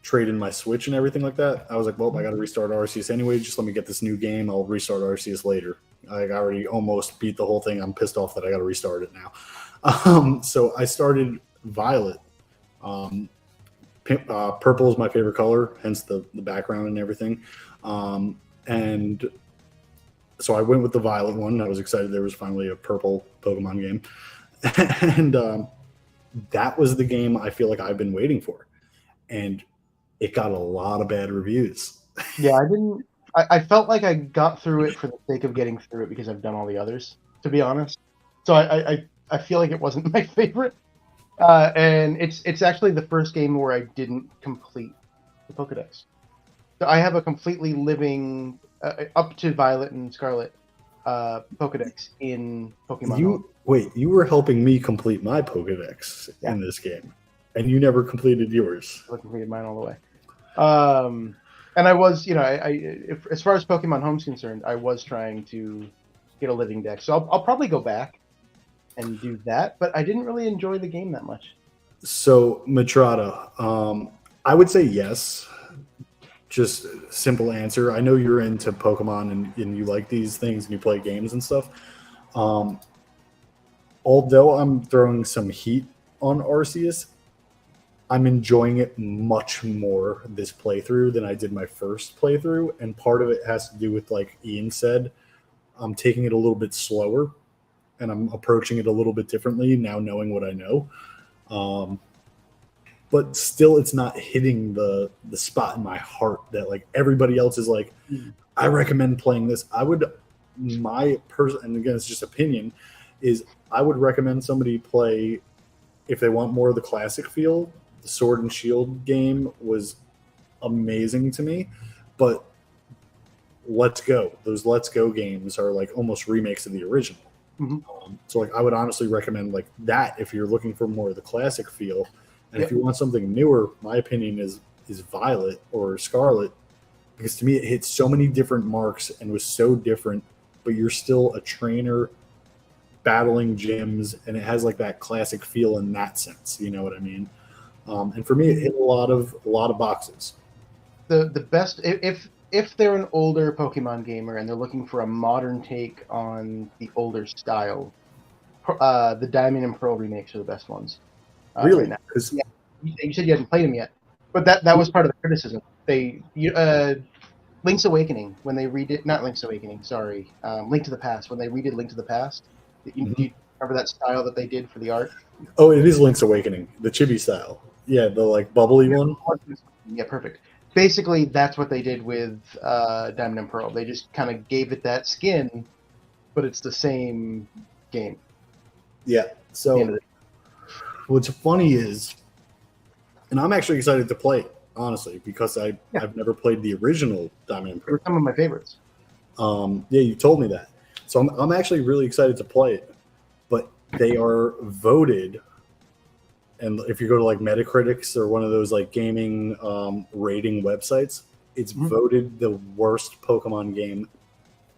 trade in my Switch and everything like that, I was like, well, I got to restart Arceus anyway. Just let me get this new game. I'll restart Arceus later. I already almost beat the whole thing. I'm pissed off that I got to restart it now. So I started Violet. Purple is my favorite color, hence the background and everything. And so I went with the Violet one. I was excited there was finally a purple Pokemon game. And that was the game I feel like I've been waiting for. And it got a lot of bad reviews. Yeah, I felt like I got through it for the sake of getting through it because I've done all the others, to be honest. So I feel like it wasn't my favorite. And it's actually the first game where I didn't complete the Pokedex. So I have a completely living, up to Violet and Scarlet, Pokedex in Pokemon Home. Wait, you were helping me complete my Pokedex in this game, and you never completed yours. I completed mine all the way. And I was, as far as Pokemon Home's concerned, I was trying to get a living deck. So I'll probably go back and do that, but I didn't really enjoy the game that much. So, Matrata, I would say yes, just simple answer. I know you're into Pokemon and you like these things and you play games and stuff. Um, although I'm throwing some heat on Arceus, I'm enjoying it much more this playthrough than I did my first playthrough. And part of it has to do with, like Ian said, I'm taking it a little bit slower and I'm approaching it a little bit differently now, knowing what I know. Um, but still, it's not hitting the spot in my heart that like everybody else is like, I recommend playing this. I would, my person, and again, it's just opinion, is I would recommend somebody play if they want more of the classic feel. The Sword and Shield game was amazing to me, but Let's Go, those Let's Go games are like almost remakes of the original. So like I would honestly recommend like that if you're looking for more of the classic feel. And if you want something newer, my opinion is Violet or Scarlet, because to me it hit so many different marks and was so different, but you're still a trainer battling gyms, and it has like that classic feel in that sense. You know what I mean? And for me, it hit a lot of boxes. The best if they're an older Pokemon gamer and they're looking for a modern take on the older style, the Diamond and Pearl remakes are the best ones. Really? Right now. Yeah, you said you hadn't played them yet, but that was part of the criticism. Link's Awakening, when they redid, not Link's Awakening, sorry, Link to the Past, when they redid Link to the Past, do you remember that style that they did for the art? Oh, it is Link's Awakening, the chibi style. Yeah, the like bubbly one. Yeah, perfect. Basically, that's what they did with Diamond and Pearl. They just kind of gave it that skin, but it's the same game. Yeah. So what's funny is, and I'm actually excited to play it, honestly, because I've never played the original Diamond and Pearl. They're some of my favorites. Yeah, you told me that. So I'm actually really excited to play it. But they are voted, and if you go to like Metacritics or one of those like gaming rating websites, it's voted the worst Pokemon game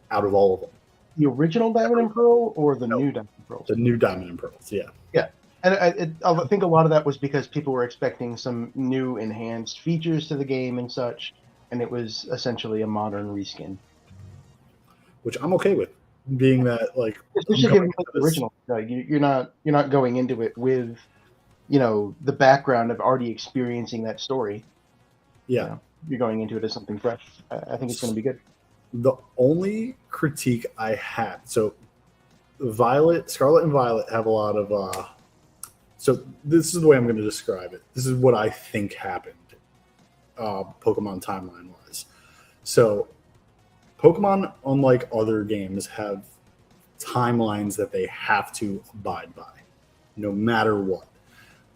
out of all of them. The original Diamond and Pearl or the new Diamond and Pearl? The new Diamond and Pearls, yeah. Yeah. And I think a lot of that was because people were expecting some new enhanced features to the game and such, and it was essentially a modern reskin. Which I'm okay with, being that like especially given the original. You're not going into it with, the background of already experiencing that story. Yeah. You're going into it as something fresh. I think it's going to be good. The only critique I had, so Scarlet and Violet have a lot of so this is the way I'm going to describe it. This is what I think happened, Pokemon timeline wise. So Pokemon, unlike other games, have timelines that they have to abide by, no matter what.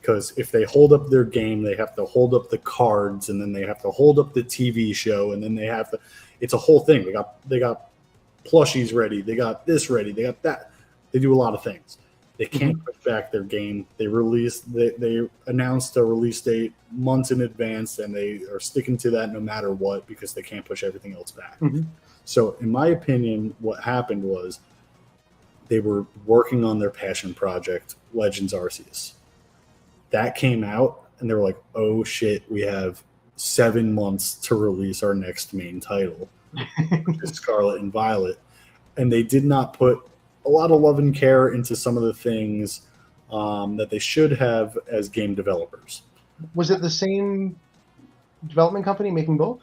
Because if they hold up their game, they have to hold up the cards, and then they have to hold up the TV show, and then they have to. It's a whole thing. They got plushies ready. They got this ready. They got that. They do a lot of things. They can't push back their game. They announced a release date months in advance, and they are sticking to that no matter what because they can't push everything else back. So, in my opinion, what happened was they were working on their passion project, Legends Arceus. That came out, and they were like, "Oh shit, we have 7 months to release our next main title, which is Scarlet and Violet," and they did not put a lot of love and care into some of the things that they should have as game developers. Was it the same development company making both?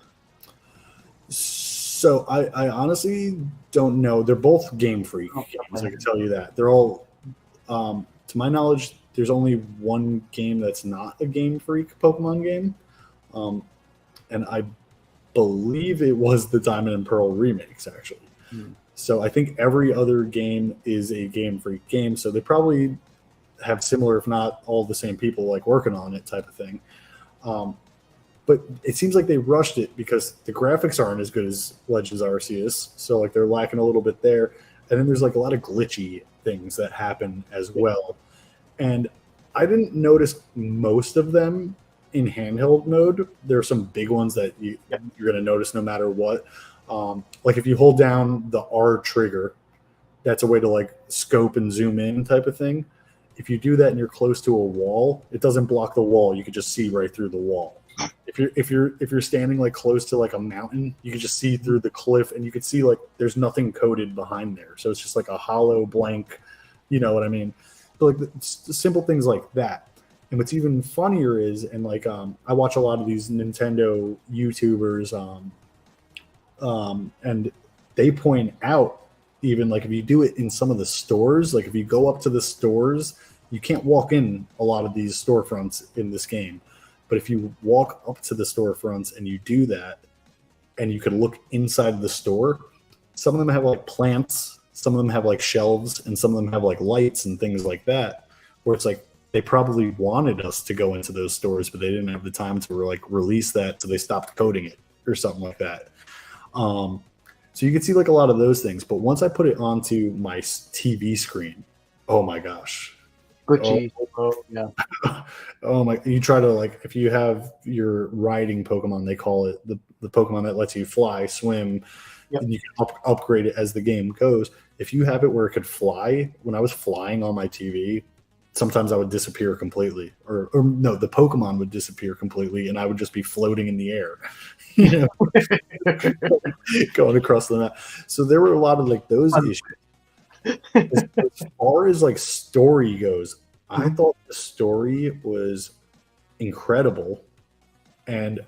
So I honestly don't know. They're both Game Freak games. I can tell you that. They're all, to my knowledge, there's only one game that's not a Game Freak Pokemon game. And I believe it was the Diamond and Pearl remakes, actually. So I think every other game is a Game Freak game. So they probably have similar, if not all the same people like working on it type of thing. But it seems like they rushed it because the graphics aren't as good as Legends Arceus. So like they're lacking a little bit there. And then there's like a lot of glitchy things that happen as well. And I didn't notice most of them in handheld mode. There are some big ones that you're going to notice no matter what. Like if you hold down the R trigger, that's a way to like scope and zoom in type of thing. If you do that and you're close to a wall, it doesn't block the wall. You can just see right through the wall. if you're standing like close to like a mountain, you can just see through the cliff, and you can see like there's nothing coded behind there, so it's just like a hollow blank. You know what I mean? So, like simple things like that. And what's even funnier is, and like I watch a lot of these Nintendo YouTubers, and they point out, even like if you do it in some of the stores, like if you go up to the stores, you can't walk in a lot of these storefronts in this game. But if you walk up to the storefronts and you do that, and you can look inside the store, some of them have like plants, some of them have like shelves, and some of them have like lights and things like that, where it's like they probably wanted us to go into those stores, but they didn't have the time to like release that, so they stopped coding it or something like that. So you can see like a lot of those things. But once I put it onto my TV screen, oh my gosh. Glitchy. Oh, yeah. Oh my! You try to like, if you have your riding Pokemon, they call it the Pokemon that lets you fly, swim, Yep. and you can upgrade it as the game goes. If you have it where it could fly, when I was flying on my TV, sometimes I would disappear completely, or no, the Pokemon would disappear completely, and I would just be floating in the air, you know, going across the map. So there were a lot of like those issues. As far as like story goes, I thought the story was incredible, and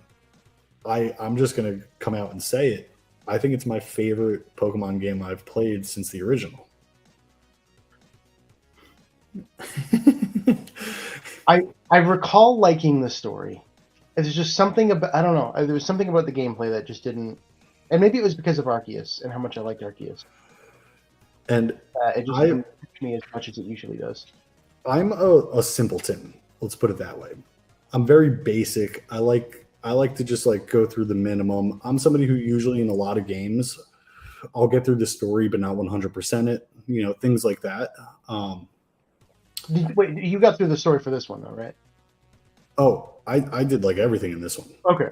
I'm just gonna come out and say it. I think it's my favorite Pokemon game I've played since the original. I recall liking the story. There's just something about, I don't know. There was something about the gameplay that just didn't, and maybe it was because of Arceus and how much I liked Arceus. And it just didn't touch me as much as it usually does. I'm a simpleton. Let's put it that way. I'm very basic. I like to just like go through the minimum. I'm somebody who usually in a lot of games, I'll get through the story, but not 100% it. You know, things like that. Wait, you got through the story for this one though, right? Oh, I did like everything in this one. Okay.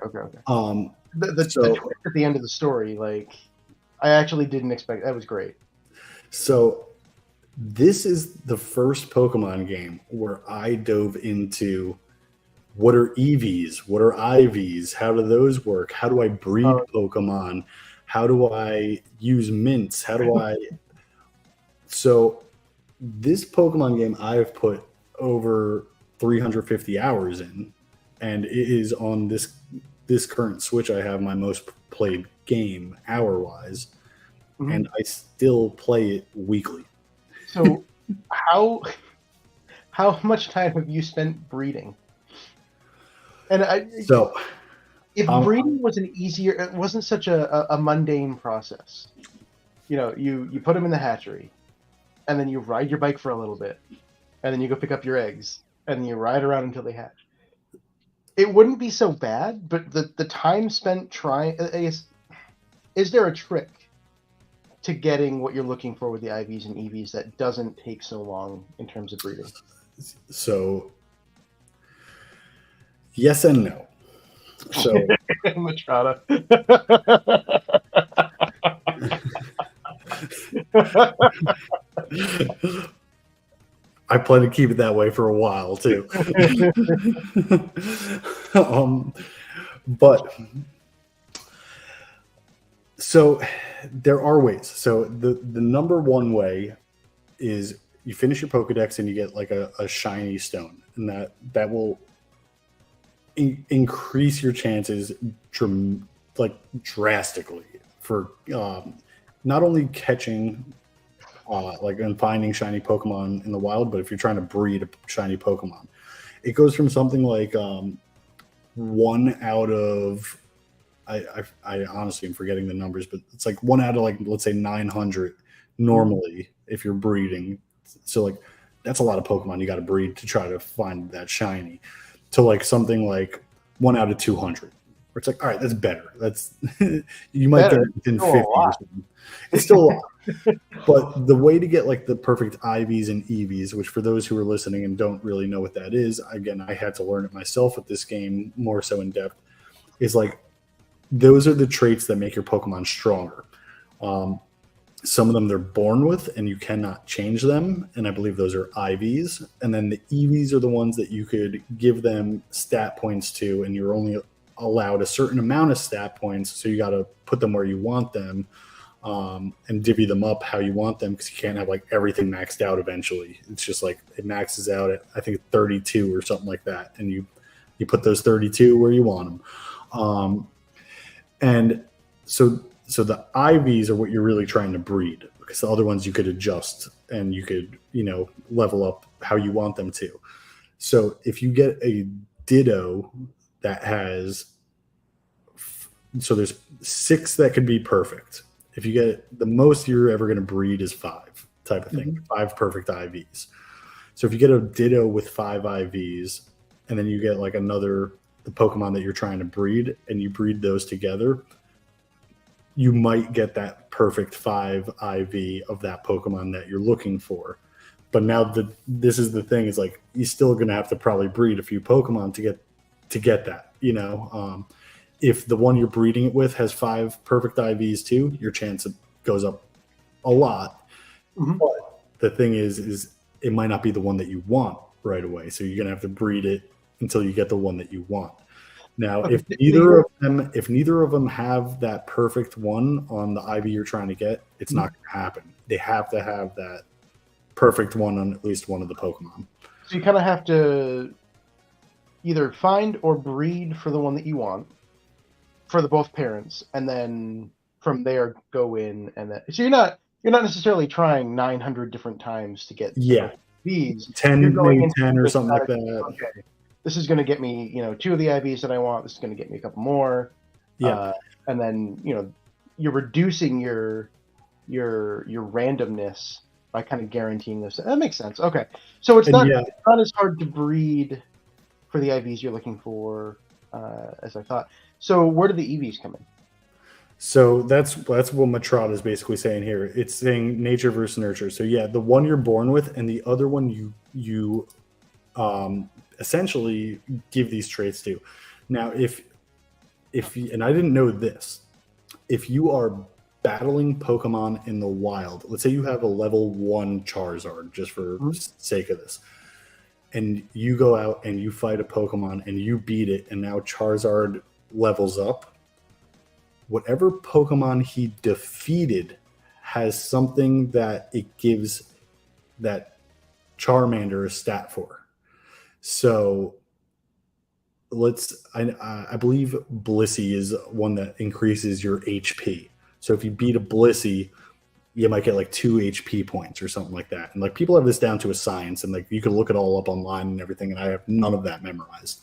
The twist at the end of the story, like, I actually didn't expect. That was great. So this is the first Pokemon game where I dove into what are EVs, what are IVs, how do those work, how do I breed Pokemon, how do I use mints, how do I... So this Pokemon game I've put over 350 hours in, and it is on this current Switch. I have my most played game hour-wise, and I still play it weekly. So how much time have you spent breeding? And if breeding was it wasn't such a mundane process. You know, you put them in the hatchery, and then you ride your bike for a little bit, and then you go pick up your eggs, and then you ride around until they hatch. It wouldn't be so bad, but the time spent trying, is there a trick to getting what you're looking for with the IVs and EVs that doesn't take so long in terms of breeding? So yes and no. So Machada. I plan to keep it that way for a while too. But so there are ways. So the number one way is you finish your Pokedex and you get like a shiny stone, and that will increase your chances drastically for not only catching like and finding shiny Pokemon in the wild, but if you're trying to breed a shiny Pokemon, it goes from something like 1 out of I honestly am forgetting the numbers, but it's like 1 out of like, let's say 900 normally if you're breeding. So like that's a lot of Pokemon you got to breed to try to find that shiny, to like something like 1 out of 200. Where it's like, all right, that's better. That's you might get it within 50 or something. It's still a lot. But the way to get like the perfect IVs and EVs, which for those who are listening and don't really know what that is, again, I had to learn it myself with this game more so in depth, is like those are the traits that make your Pokemon stronger. Some of them they're born with, and you cannot change them. And I believe those are IVs. And then the EVs are the ones that you could give them stat points to, and you're only allowed a certain amount of stat points. So you got to put them where you want them, and divvy them up how you want them, because you can't have like everything maxed out eventually. It's just like it maxes out at, I think, 32 or something like that. And you put those 32 where you want them. And so the IVs are what you're really trying to breed, because the other ones you could adjust and you could, level up how you want them to. So if you get a Ditto that has, so there's 6 that could be perfect. If you get, the most you're ever going to breed is 5 type of thing, 5 perfect IVs. So if you get a Ditto with 5 IVs, and then you get like the Pokemon that you're trying to breed, and you breed those together, you might get that perfect 5 IV of that Pokemon that you're looking for. But now this is the thing, is like, you're still going to have to probably breed a few Pokemon to get that, if the one you're breeding it with has 5 perfect IVs too, your chance goes up a lot. But the thing is it might not be the one that you want right away. So you're going to have to breed it until you get the one that you want. Now, if neither of them have that perfect one on the IV you're trying to get, it's not going to happen. They have to have that perfect one on at least one of the Pokemon. So you kind of have to either find or breed for the one that you want for the both parents, and then from there go in, and then so you're not necessarily trying 900 different times to get these 10, maybe 10 or something like that. Okay, this is going to get me 2 of the IVs that I want. This is going to get me a couple more. And then you're reducing your randomness by kind of guaranteeing this. That makes sense. Okay, so it's not as hard to breed for the IVs you're looking for as I thought. So where do the EVs come in? So that's what Matrata is basically saying here. It's saying nature versus nurture. So yeah, the one you're born with, and the other one you essentially give these traits to. Now, if and I didn't know this, if you are battling Pokemon in the wild, let's say you have a level 1 Charizard, just for sake of this, and you go out and you fight a Pokemon and you beat it, and now Charizard levels up, whatever Pokemon he defeated has something that it gives that Charmander a stat for. So I believe Blissey is one that increases your HP. So if you beat a Blissey, you might get like 2 HP points or something like that. And like, people have this down to a science, and like, you can look it all up online and everything, and I have none of that memorized.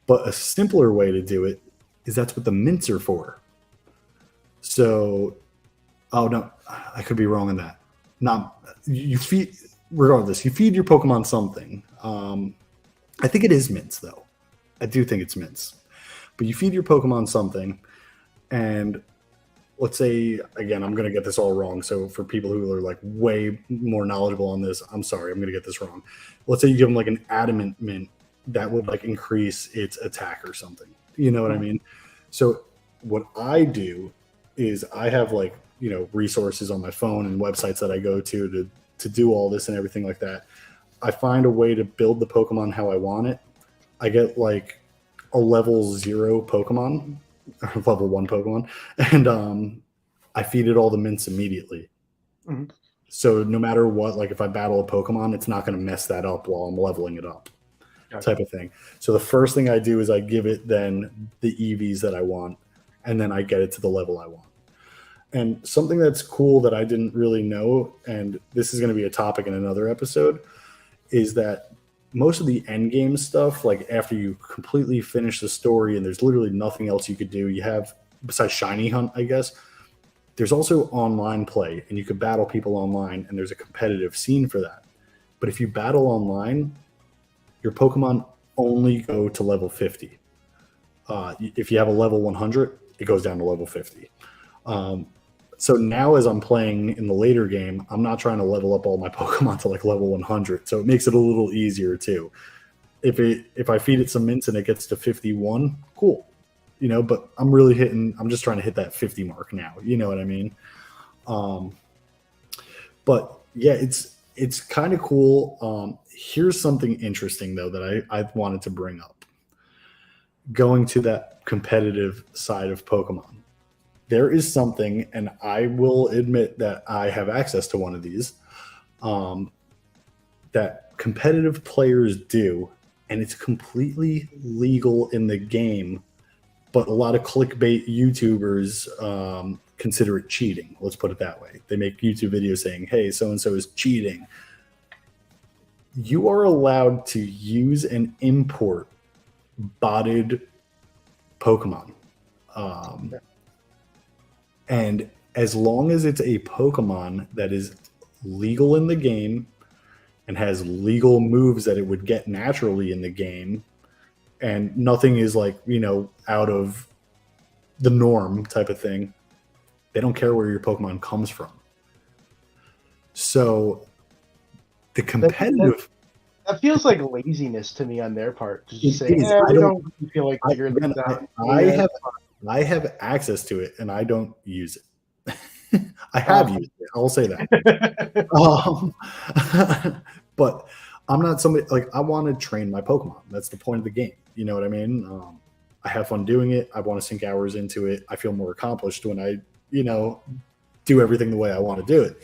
But a simpler way to do it is that's what the mints are for. So, oh no, I could be wrong on that. You feed your Pokemon something. I think it is mints, though. I do think it's mints. But you feed your Pokemon something, and let's say, again, I'm going to get this all wrong. So for people who are like way more knowledgeable on this, I'm sorry, I'm going to get this wrong. Let's say you give them like an adamant mint that would like increase its attack or something. You know what I mean? So what I do is I have like, resources on my phone and websites that I go to do all this and everything like that. I find a way to build the Pokemon how I want it. I get like a level 0 Pokemon, or level 1 Pokemon, and I feed it all the mints immediately. So no matter what, like if I battle a Pokemon, it's not going to mess that up while I'm leveling it up. Type of thing. So the first thing I do is I give it then the EVs that I want, and then I get it to the level I want. And something that's cool that I didn't really know, and this is going to be a topic in another episode, is that most of the end game stuff, like after you completely finish the story and there's literally nothing else you could do, you have, besides Shiny Hunt, I guess, there's also online play, and you could battle people online, and there's a competitive scene for that. But if you battle online, your Pokemon only go to level 50. If you have a level 100, it goes down to level 50. So now as I'm playing in the later game, I'm not trying to level up all my Pokemon to like level 100. So it makes it a little easier too. If I feed it some mints and it gets to 51, cool. But I'm just trying to hit that 50 mark now. You know what I mean? Um, but yeah, it's kind of cool. Here's something interesting though that I wanted to bring up. Going to that competitive side of Pokemon, there is something, and I will admit that I have access to one of these, um, that competitive players do, and it's completely legal in the game, but a lot of clickbait YouTubers consider it cheating. Let's put it that way. They make YouTube videos saying, hey, so and so is cheating. You are allowed to use and import botted Pokemon. And as long as it's a Pokemon that is legal in the game and has legal moves that it would get naturally in the game, and nothing is like, out of the norm type of thing, they don't care where your Pokemon comes from. So the competitive... That feels like laziness to me on their part. To just say, we don't feel like figuring this out. I have access to it, and I don't use it. I have used it. I'll say that. But I'm not somebody like I want to train my Pokemon. That's the point of the game. You know what I mean? I have fun doing it. I want to sink hours into it. I feel more accomplished when I, do everything the way I want to do it.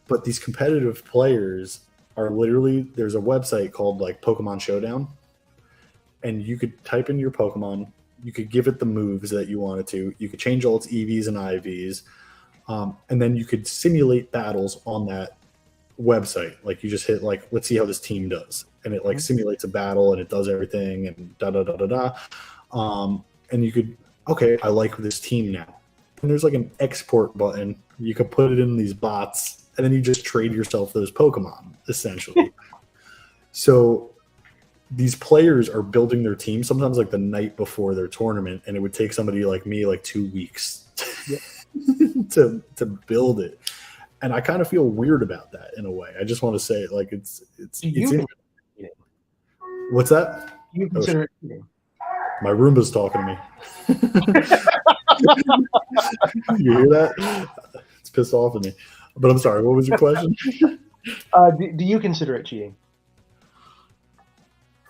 But these competitive players are literally, there's a website called like Pokemon Showdown, and you could type in your Pokemon. You could give it the moves that you wanted to. You could change all its EVs and IVs. And then you could simulate battles on that website. Like you just hit like, let's see how this team does. And it like simulates a battle and it does everything and da-da-da-da-da. And you could, okay, I like this team now. And there's like an export button. You could put it in these bots and then you just trade yourself those Pokemon, essentially. So these players are building their team sometimes like the night before their tournament, and it would take somebody like me like 2 weeks to build it. And I kind of feel weird about that in a way. I just want to say it like it's what's that? You consider it cheating? My Roomba's talking to me. You hear that? It's pissed off at me. But I'm sorry, what was your question? Do you consider it cheating?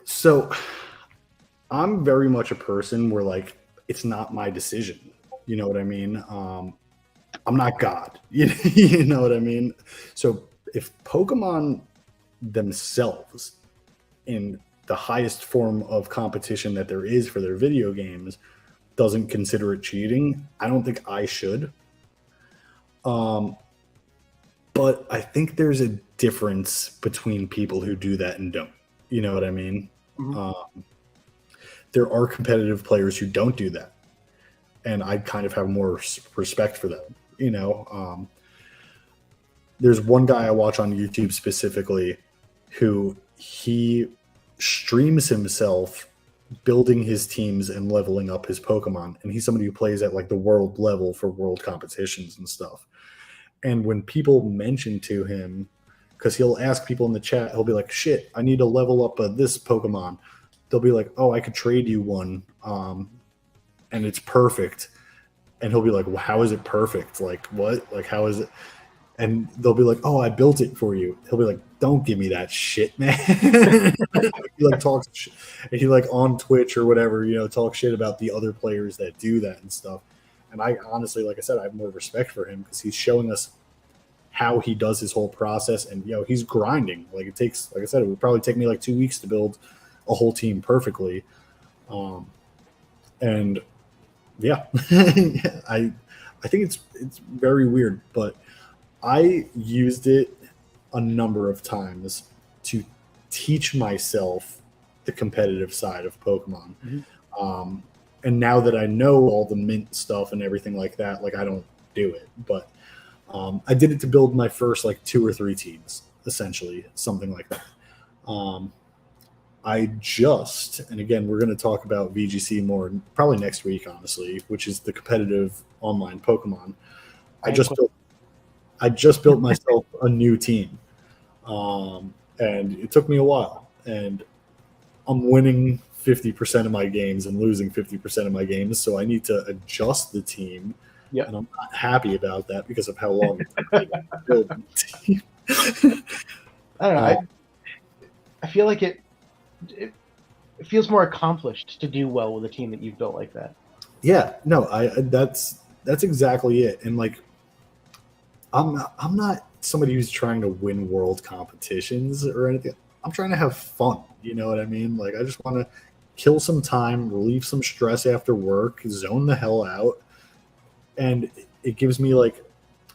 So I'm very much a person where like it's not my decision. You know what I mean? I'm not God. You know what I mean? So if Pokemon themselves, in the highest form of competition that there is for their video games, doesn't consider it cheating, I don't think I should. But I think there's a difference between people who do that and don't. You know what I mean? Mm-hmm. There are competitive players who don't do that, and I kind of have more respect for them. There's one guy I watch on YouTube specifically who he streams himself building his teams and leveling up his Pokemon, and he's somebody who plays at like the world level for world competitions and stuff. And when people mention to him, because he'll ask people in the chat, he'll be like, shit, I need to level up this Pokemon. They'll be like, oh, I could trade you one, and it's perfect. And he'll be like, well, how is it perfect? Like, what? Like, how is it? And they'll be like, oh, I built it for you. He'll be like, don't give me that shit, man. He like talks shit. And he like on Twitch or whatever, talk shit about the other players that do that and stuff. And I honestly, like I said, I have more respect for him because he's showing us how he does his whole process. And, he's grinding. Like it takes, like I said, it would probably take me like 2 weeks to build a whole team perfectly. And yeah, I think it's very weird, but I used it a number of times to teach myself the competitive side of Pokemon. Mm-hmm. And now that I know all the mint stuff and everything like that, like I don't do it, but I did it to build my first like 2 or 3 teams, essentially, something like that. And again, we're going to talk about VGC more probably next week, honestly, which is the competitive online Pokemon. I just built myself a new team, and it took me a while, and I'm winning 50% of my games and losing 50% of my games, so I need to adjust the team Yeah. And I'm not happy about that because of how long it took me to build the team. I don't know. I feel like it feels more accomplished to do well with a team that you've built like that. Yeah, no, that's exactly it. And like, I'm not somebody who's trying to win world competitions or anything. I'm trying to have fun. You know what I mean? Like, I just want to kill some time, relieve some stress after work, zone the hell out, and it gives me like,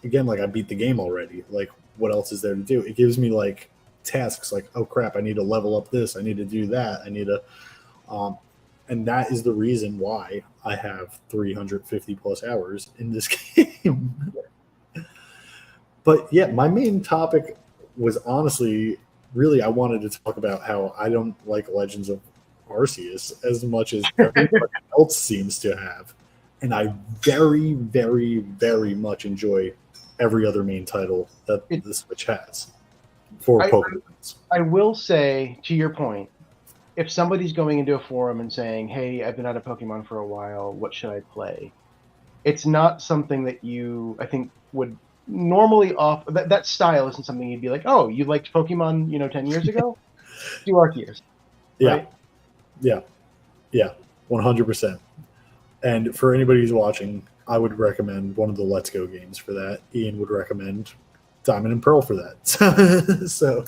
again, like I beat the game already. Like, what else is there to do? It gives me like tasks like, oh crap, I need to level up this, I need to do that, I need to, um, and that is the reason why I have 350 plus hours in this game. But yeah, my main topic was honestly, really, I wanted to talk about how I don't like Legends of Arceus as much as everybody else seems to have. And I very, very, very much enjoy every other main title that It, the Switch has for I, Pokemon. I will say, to your point, if somebody's going into a forum and saying, "Hey, I've been out of Pokemon for a while. What should I play?" It's not something that you, I think, would normally off that style isn't something you'd be like, "Oh, you liked Pokemon, 10 years ago? Do Arceus." Yeah, Right? yeah, yeah, 100%. And for anybody who's watching, I would recommend one of the Let's Go games for that. Ian would recommend Diamond and Pearl for that. So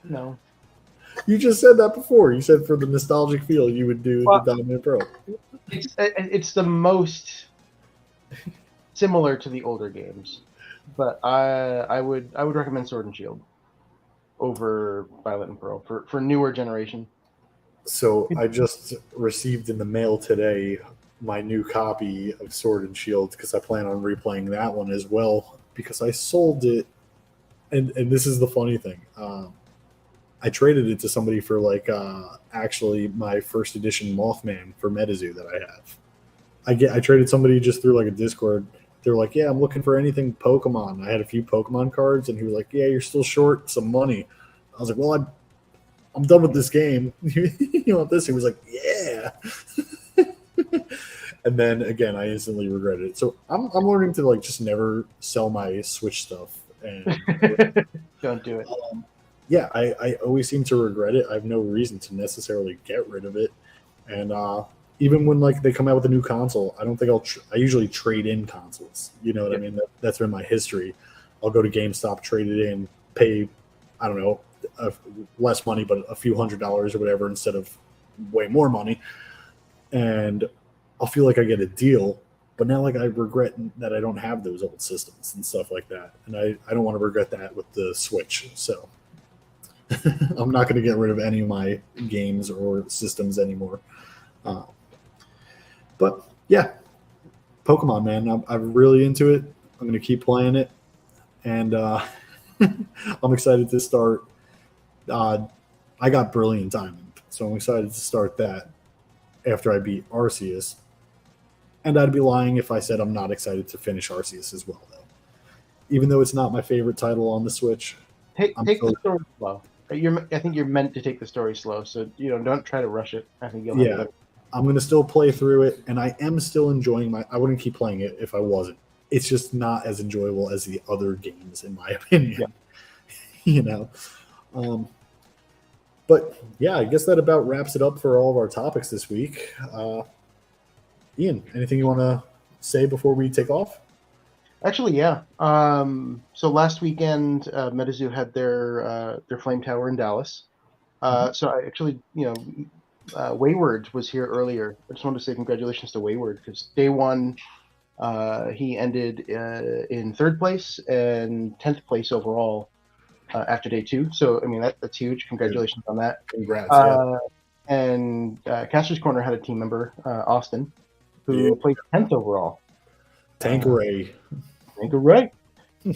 No. you just said that before. You said for the nostalgic feel, you would do the Well, Diamond and Pearl. it's the most similar to the older games, but I would recommend Sword and Shield over Violet and Pearl for newer generation. So I just received in the mail today my new copy of Sword and Shield because I plan on replaying that one as well because I sold it. And this is the funny thing. I traded it to somebody for like actually my first edition Mothman for MetaZoo that I have. I traded somebody just through like a Discord. They were like, "Yeah, I'm looking for anything Pokemon." I had a few Pokemon cards, and he was like, "Yeah, you're still short some money." I was like, "Well, I'm done with this game. You want this?" He was like, "Yeah." And then again, I instantly regretted it. So I'm learning to like just never sell my Switch stuff. And Don't do it. yeah, I always seem to regret it. I have no reason to necessarily get rid of it. And even when like they come out with a new console, I don't think I usually trade in consoles. You know what I mean? That's been my history. I'll go to GameStop, trade it in, pay, I don't know, less money, but a few $100s or whatever instead of way more money, and I'll feel like I get a deal. But now, like I regret that I don't have those old systems and stuff like that, and I don't want to regret that with the Switch. So I'm not going to get rid of any of my games or systems anymore. Uh, but yeah, Pokemon, man, I'm really into it. I'm going to keep playing it, and I'm excited to start. I got Brilliant Diamond, so I'm excited to start that after I beat Arceus. And I'd be lying if I said I'm not excited to finish Arceus as well, though. Even though it's not my favorite title on the Switch, Take I'm take still, the story slow. I think you're meant to take the story slow, so don't try to rush it. I think you'll have a yeah, better. I'm going to still play through it, and I am still enjoying I wouldn't keep playing it if I wasn't. It's just not as enjoyable as the other games, in my opinion. Yeah. You know? But yeah, I guess that about wraps it up for all of our topics this week. Ian, anything you want to say before we take off? Actually, yeah. So last weekend, MetaZoo had their flame tower in Dallas. So I actually, Wayward was here earlier. I just wanted to say congratulations to Wayward because day one, he ended in third place and 10th place overall after day two. So I mean that's huge. Congratulations on that. Congrats, yeah. And Caster's Corner had a team member, Austin, who Yeah. placed 10th overall. Tanqueray. Tanqueray.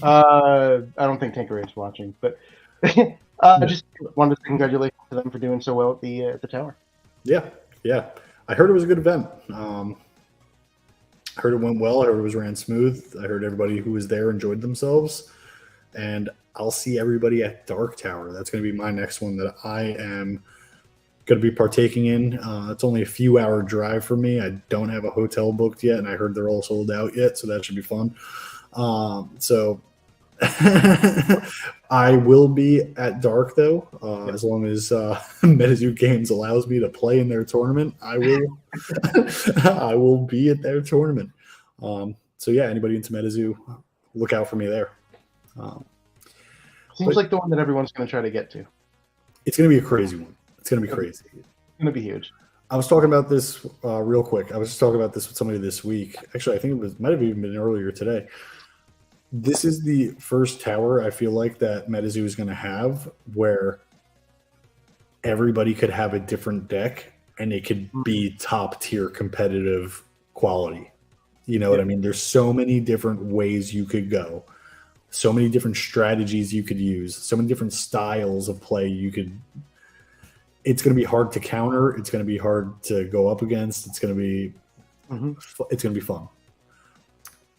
I don't think Tanqueray's watching, but just wanted to say congratulations to them for doing so well at the tower. Yeah, yeah. I heard it was a good event. I heard it went well. I heard it was ran smooth. I heard everybody who was there enjoyed themselves. And I'll see everybody at Dark Tower. That's going to be my next one that I am going to be partaking in. It's only a few hour drive for me. I don't have a hotel booked yet, and I heard they're all sold out yet, so that should be fun. So I will be at dark though, as long as MetaZoo Games allows me to play in their tournament. I will. I will be at their tournament. So yeah, anybody into MetaZoo, look out for me there. Seems like the one that everyone's going to try to get to. It's going to be a crazy one. It's going to be crazy. It's going to be huge. I was talking about this real quick. I was just talking about this with somebody this week. Actually, I think might have even been earlier today. This is the first tower I feel like that MetaZoo is going to have where everybody could have a different deck and it could be top tier competitive quality. You know what I mean? There's so many different ways you could go, so many different strategies you could use, so many different styles of play you could. It's going to be hard to counter. It's going to be hard to go up against. It's going to be, it's going to be fun.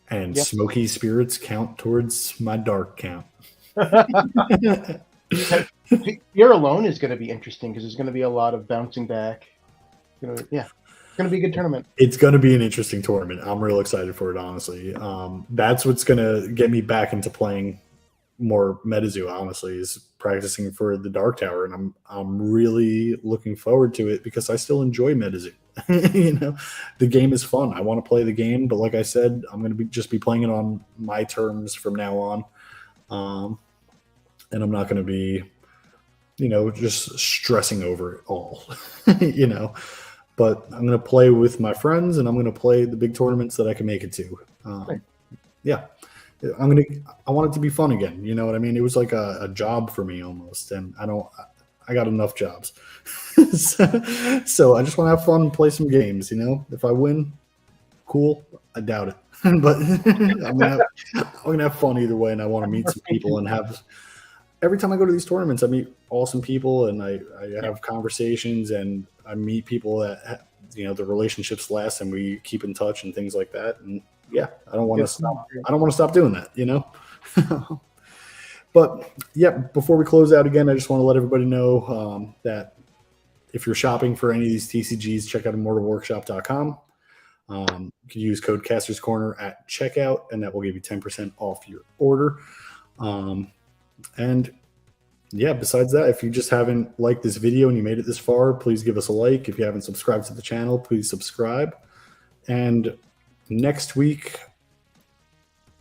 And smoky spirits count towards my dark count. Fear alone is going to be interesting because there's going to be a lot of bouncing back. It's going to be a good tournament. It's going to be an interesting tournament. I'm real excited for it, honestly. That's what's going to get me back into playing more MetaZoo, honestly, is practicing for the Dark Tower, and I'm really looking forward to it because I still enjoy MetaZoo. You know, the game is fun. I want to play the game, but like I said, I'm going to just be playing it on my terms from now on, and I'm not going to be, you know, just stressing over it all. You know, but I'm going to play with my friends, and I'm going to play the big tournaments that I can make it to. Yeah. I want it to be fun again. You know what I mean? It was like a job for me almost, and I got enough jobs. So I just want to have fun and play some games. You know, if I win, cool. I doubt it, but I'm gonna have fun either way, and I want to meet some people and have. Every time I go to these tournaments, I meet awesome people, and I have conversations, and I meet people that, you know, the relationships last, and we keep in touch and things like that. And yeah, I don't want to stop. I don't want to stop doing that, you know. But yeah, before we close out again, I just want to let everybody know that if you're shopping for any of these TCGs, check out immortalworkshop.com. You can use code Caster's Corner at checkout, and that will give you 10% off your order. And yeah, besides that, if you just haven't liked this video and you made it this far, please give us a like. If you haven't subscribed to the channel, please subscribe. And next week,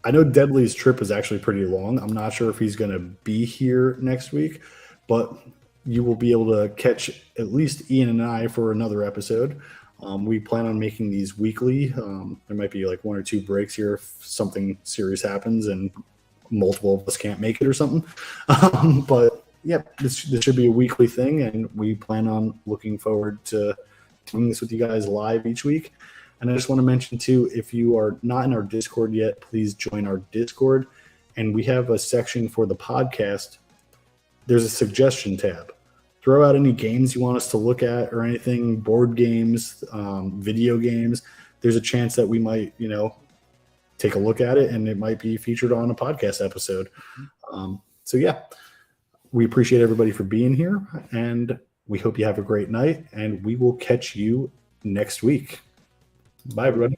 I know Deadly's trip is actually pretty long. I'm not sure if he's going to be here next week, but you will be able to catch at least Ian and I for another episode. We plan on making these weekly. There might be like 1 or 2 breaks here if something serious happens and multiple of us can't make it or something. But yeah, this should be a weekly thing, and we plan on looking forward to doing this with you guys live each week. And I just want to mention too, if you are not in our Discord yet, please join our Discord. And we have a section for the podcast. There's a suggestion tab. Throw out any games you want us to look at or anything, board games, video games. There's a chance that we might, you know, take a look at it and it might be featured on a podcast episode. So yeah, we appreciate everybody for being here, and we hope you have a great night, and we will catch you next week. Bye, everybody.